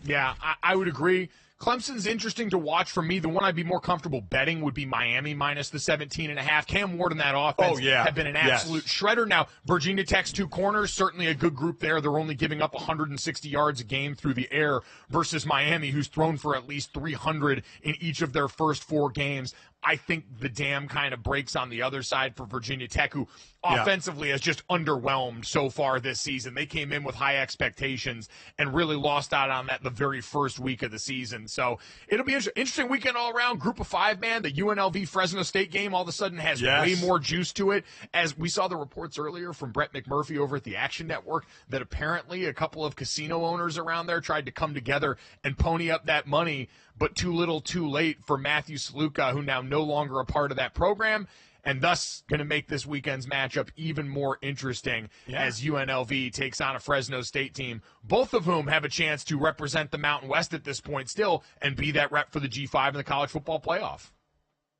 Yeah, I would agree. Clemson's interesting to watch for me. The one I'd be more comfortable betting would be Miami minus the 17.5. Cam Ward and that offense have been an absolute shredder. Now, Virginia Tech's 2 corners, certainly a good group there. They're only giving up 160 yards a game through the air versus Miami, who's thrown for at least 300 in each of their first 4 games. I think the dam kind of breaks on the other side for Virginia Tech, who offensively has just underwhelmed so far this season. They came in with high expectations and really lost out on that the very first week of the season. So it'll be an interesting weekend all around. Group of 5, man. The UNLV Fresno State game all of a sudden has way more juice to it. As we saw the reports earlier from Brett McMurphy over at the Action Network that apparently a couple of casino owners around there tried to come together and pony up that money, but too little too late for Matthew Saluka, who now no longer a part of that program, and thus going to make this weekend's matchup even more interesting as UNLV takes on a Fresno State team, both of whom have a chance to represent the Mountain West at this point still and be that rep for the G5 in the college football playoff.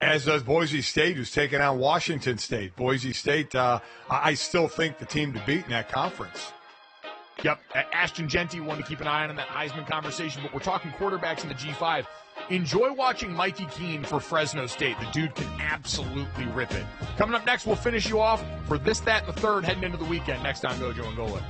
As does Boise State, who's taking on Washington State. Boise State, I still think the team to beat in that conference. Yep, Ashton Genty, one to keep an eye on in that Heisman conversation, but we're talking quarterbacks in the G5. enjoy watching Mikey Keene for Fresno State. The dude can absolutely rip it. Coming up next, we'll finish you off for this, that, and the third heading into the weekend next on Gojo and Golic.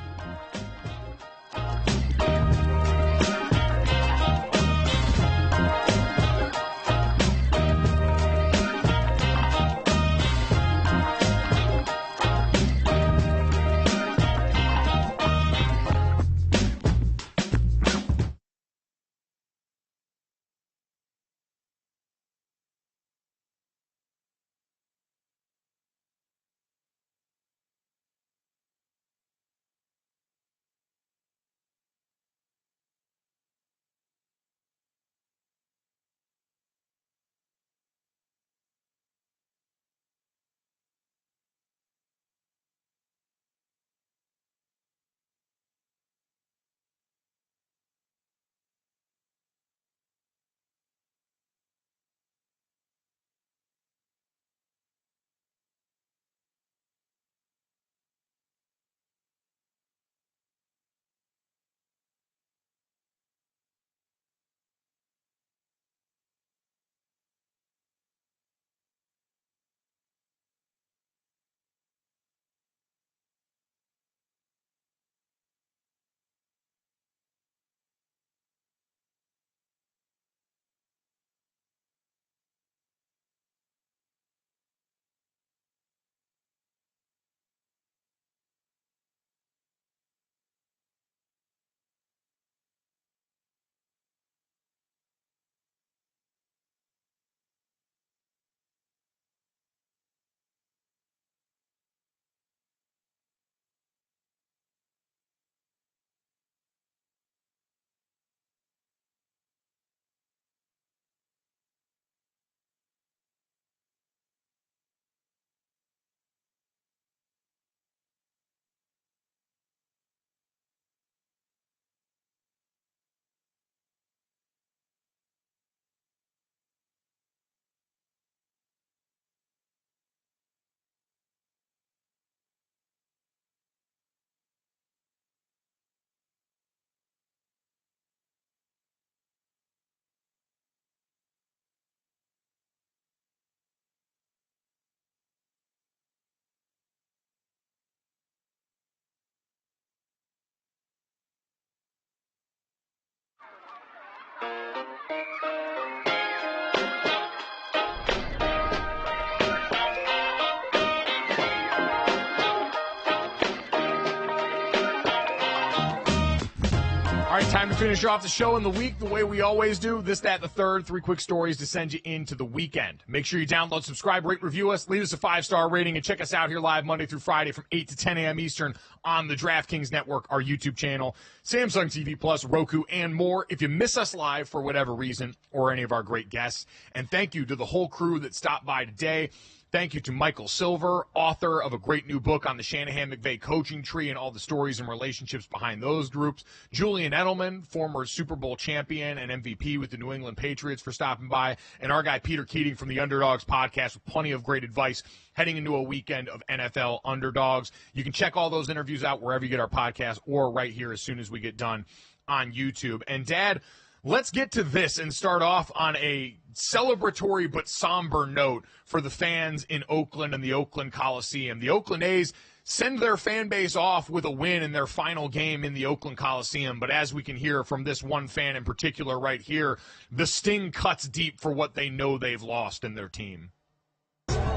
All right, time to finish off the show in the week the way we always do. This, that, and the third. 3 quick stories to send you into the weekend. Make sure you download, subscribe, rate, review us, leave us a 5-star rating, and check us out here live Monday through Friday from 8 to 10 a.m. Eastern on the DraftKings Network, our YouTube channel, Samsung TV Plus, Roku, and more. If you miss us live for whatever reason or any of our great guests, and thank you to the whole crew that stopped by today. Thank you to Michael Silver, author of a great new book on the Shanahan-McVay coaching tree and all the stories and relationships behind those groups. Julian Edelman, former Super Bowl champion and MVP with the New England Patriots, for stopping by. And our guy Peter Keating from the Underdogs podcast with plenty of great advice heading into a weekend of NFL underdogs. You can check all those interviews out wherever you get our podcast or right here as soon as we get done on YouTube. And, Dad, let's get to this and start off on a celebratory but somber note for the fans in Oakland and the Oakland Coliseum. The Oakland A's send their fan base off with a win in their final game in the Oakland Coliseum. But as we can hear from this one fan in particular right here, the sting cuts deep for what they know they've lost in their team.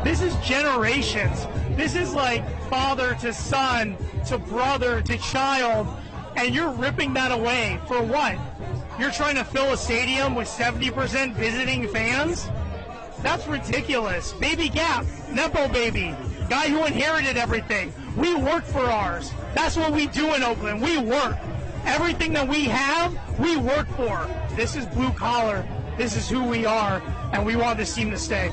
This is generations. This is like father to son to brother to child, and you're ripping that away for what? You're trying to fill a stadium with 70% visiting fans? That's ridiculous. Baby Gap, Nepo baby, guy who inherited everything. We work for ours. That's what we do in Oakland. We work. Everything that we have, we work for. This is blue collar. This is who we are, and we want this team to stay.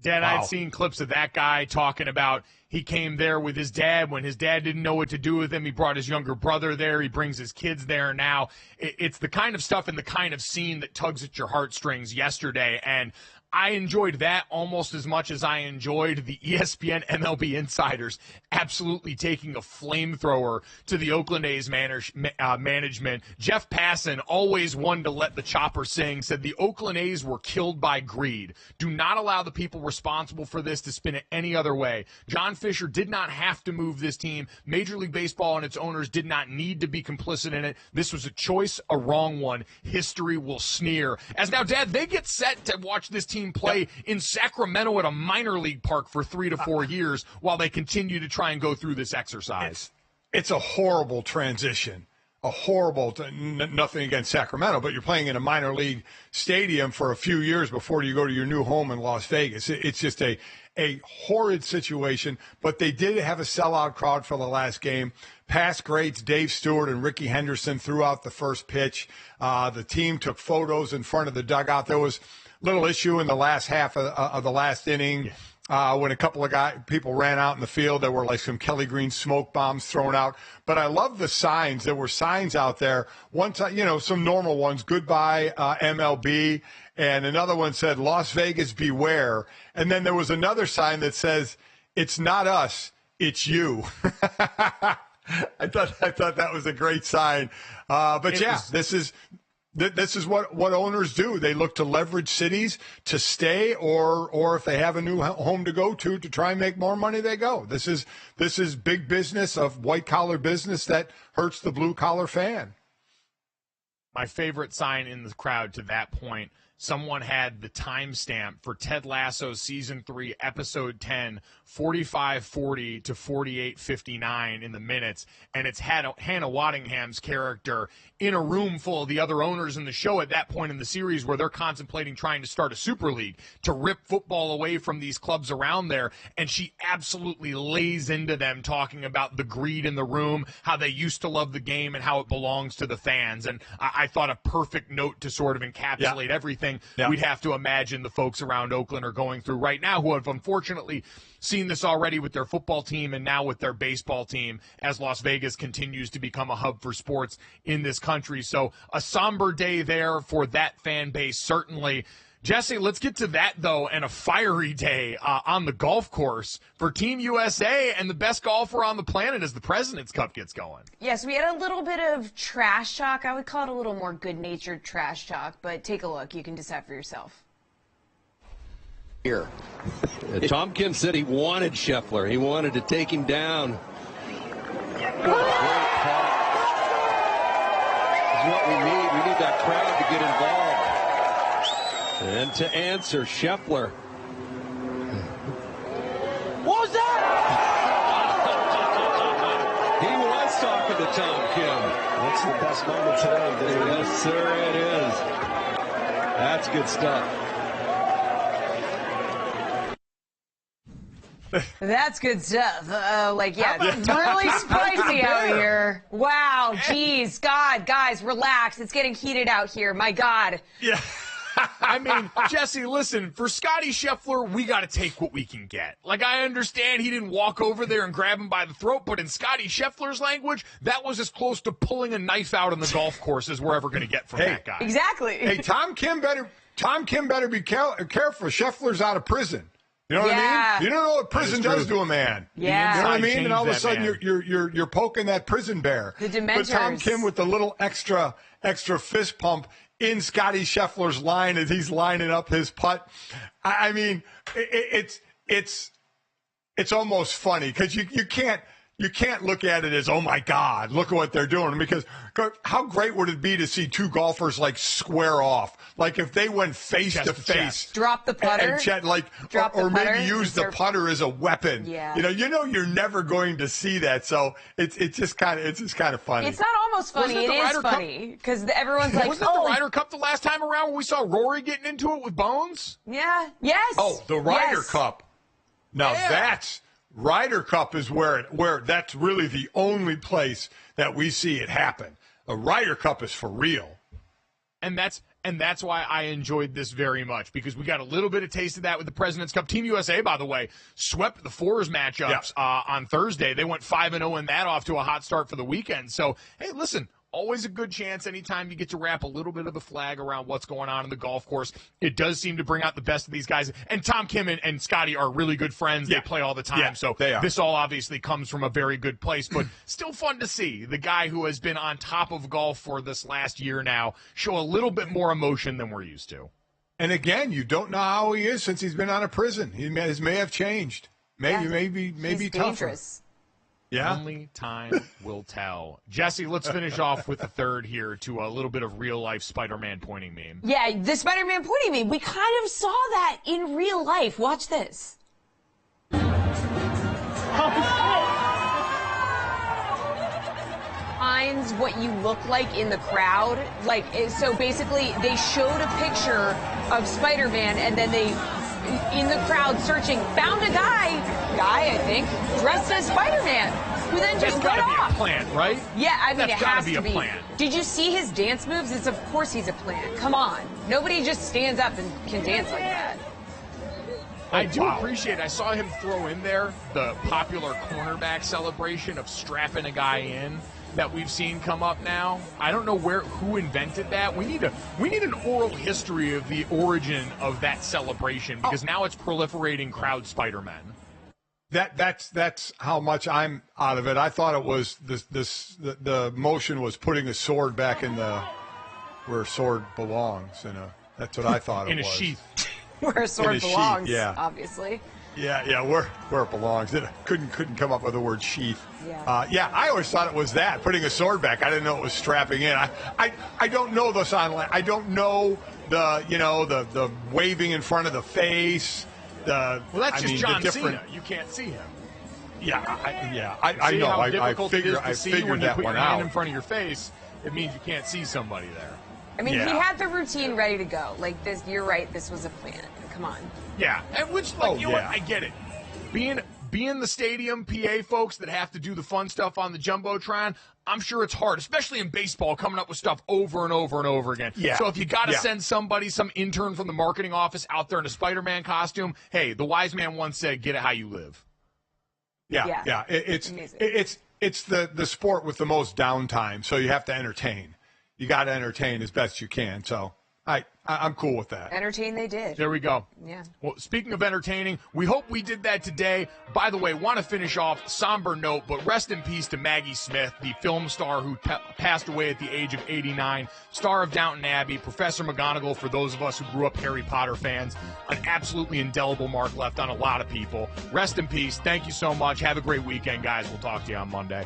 Dad, wow. I'd seen clips of that guy talking about he came there with his dad when his dad didn't know what to do with him. He brought his younger brother there. He brings his kids there now. It's the kind of stuff and the kind of scene that tugs at your heartstrings yesterday. And I enjoyed that almost as much as I enjoyed the ESPN MLB insiders absolutely taking a flamethrower to the Oakland A's management. Jeff Passan, always one to let the chopper sing, said the Oakland A's were killed by greed. Do not allow the people responsible for this to spin it any other way. John Fisher did not have to move this team. Major League Baseball and its owners did not need to be complicit in it. This was a choice, a wrong one. History will sneer. As now, Dad, they get set to watch this team play in Sacramento at a minor league park for 3 to 4 years while they continue to try and go through this exercise. It's a horrible transition. Nothing against Sacramento, but you're playing in a minor league stadium for a few years before you go to your new home in Las Vegas. It's just a horrid situation, but they did have a sellout crowd for the last game. Past greats Dave Stewart and Ricky Henderson threw out the first pitch. The team took photos in front of the dugout. There was little issue in the last half of the last inning when a couple of people ran out in the field. There were like some Kelly Green smoke bombs thrown out. But I love the signs. There were signs out there. One time, some normal ones, goodbye MLB, and another one said Las Vegas beware. And then there was another sign that says it's not us, it's you. I thought that was a great sign. This is what owners do. They look to leverage cities to stay, or if they have a new home to go to try and make more money, they go. This is big business of white collar business that hurts the blue collar fan. My favorite sign in the crowd to that point, someone had the timestamp for Ted Lasso's season 3, episode 10, 45:40 to 48:59 in the minutes, and it's Hannah Waddingham's character in a room full of the other owners in the show at that point in the series where they're contemplating trying to start a super league to rip football away from these clubs around there, and she absolutely lays into them talking about the greed in the room, how they used to love the game and how it belongs to the fans, and I thought a perfect note to sort of encapsulate everything we'd have to imagine the folks around Oakland are going through right now, who have unfortunately seen this already with their football team and now with their baseball team as Las Vegas continues to become a hub for sports in this country. So a somber day there for that fan base, certainly. Jesse, let's get to that, though, and a fiery day on the golf course for Team USA and the best golfer on the planet as the President's Cup gets going. Yes, we had a little bit of trash talk. I would call it a little more good-natured trash talk, but take a look. You can decide for yourself. Here. Tom Kim said he wanted Scheffler. He wanted to take him down. Great putt. This is what we need. We need that crowd to get involved. And to answer, Scheffler. What was that? He was talking to Tom Kim. That's the best moment today. Yes, sir, it is. That's good stuff. That's good stuff. It's really spicy out here. Wow, geez, God, guys, relax. It's getting heated out here. My God. Yeah. I mean, Jesse, listen, for Scotty Scheffler, we got to take what we can get. Like, I understand he didn't walk over there and grab him by the throat, but in Scotty Scheffler's language, that was as close to pulling a knife out on the golf course as we're ever going to get from that guy. Exactly. Hey, Tom Kim better be careful. Scheffler's out of prison. You know what I mean? You don't know what prison does to a man. Yeah. You know what I mean? And all of a sudden you're poking that prison bear. The Dementors. But Tom Kim with the little extra fist pump in Scotty Scheffler's line as he's lining up his putt. I mean, it's almost funny because you can't look at it as, oh my God, look at what they're doing. Because how great would it be to see two golfers like square off? Like if they went face to face, drop the putter, or maybe use the putter as a weapon. Yeah. You know, you're never going to see that. So it's just kind of funny. It's not almost funny. It is funny because everyone's like, wasn't it the Ryder Cup the last time around when we saw Rory getting into it with Bones? Yeah. Yes. Oh, the Ryder Cup. Now that's. Ryder Cup is where that's really the only place that we see it happen. A Ryder Cup is for real. And that's why I enjoyed this very much, because we got a little bit of taste of that with the President's Cup. Team USA, by the way, swept the fours matchups on Thursday. They went 5-0 in that, off to a hot start for the weekend. So, hey, listen, always a good chance anytime you get to wrap a little bit of the flag around what's going on in the golf course. It does seem to bring out the best of these guys. And Tom Kim and Scotty are really good friends. They play all the time. So this all obviously comes from a very good place, but still fun to see the guy who has been on top of golf for this last year now show a little bit more emotion than we're used to. And again, you don't know how he is since he's been out of prison. He may have changed. Maybe He's tougher. dangerous. Yeah. Only time will tell. Jesse, let's finish off with the third here to a little bit of real-life Spider-Man pointing meme. Yeah, the Spider-Man pointing meme. We kind of saw that in real life. Watch this. Finds what you look like in the crowd. Like, so basically, they showed a picture of Spider-Man, and then they, in the crowd searching, found a guy, I think, dressed as Spider-Man, who then just got off. That's gotta be a plant, right? Yeah, I mean, That's it has gotta to be a plant. Did you see his dance moves? It's of course he's a plant. Come on. Nobody just stands up and can dance like that. I do appreciate it. I saw him throw in there the popular cornerback celebration of strapping a guy in that we've seen come up now. I don't know who invented that. We need an oral history of the origin of that celebration, because now it's proliferating crowd Spider-Men. That's how much I'm out of it. I thought it was the motion was putting a sword back in where a sword belongs. That's what I thought it was. In a sheath. Where a sword belongs, yeah. Obviously. Yeah, where it belongs. It couldn't come up with the word sheath. Yeah. I always thought it was that, putting a sword back. I didn't know it was strapping in. I don't know this online. I don't know the waving in front of the face. That's just John Cena. You can't see him. I know. How I difficult it is to see figured when you that put your one hand out. in front of your face. It means you can't see somebody there. I mean, he had the routine ready to go. Like this, you're right. This was a plan. Come on. Yeah, and which, you know what? I get it. Being the stadium PA folks that have to do the fun stuff on the Jumbotron, I'm sure it's hard, especially in baseball, coming up with stuff over and over and over again. Yeah. So if you got to send somebody, some intern from the marketing office out there in a Spider-Man costume, hey, the wise man once said, get it how you live. Yeah. It's the sport with the most downtime, so you have to entertain. You got to entertain as best you can. So I'm cool with that. Entertain they did. There we go. Yeah. Well, speaking of entertaining, we hope we did that today. By the way, want to finish off somber note, but rest in peace to Maggie Smith, the film star who passed away at the age of 89, star of Downton Abbey, Professor McGonagall for those of us who grew up Harry Potter fans, an absolutely indelible mark left on a lot of people. Rest in peace. Thank you so much. Have a great weekend, guys. We'll talk to you on Monday.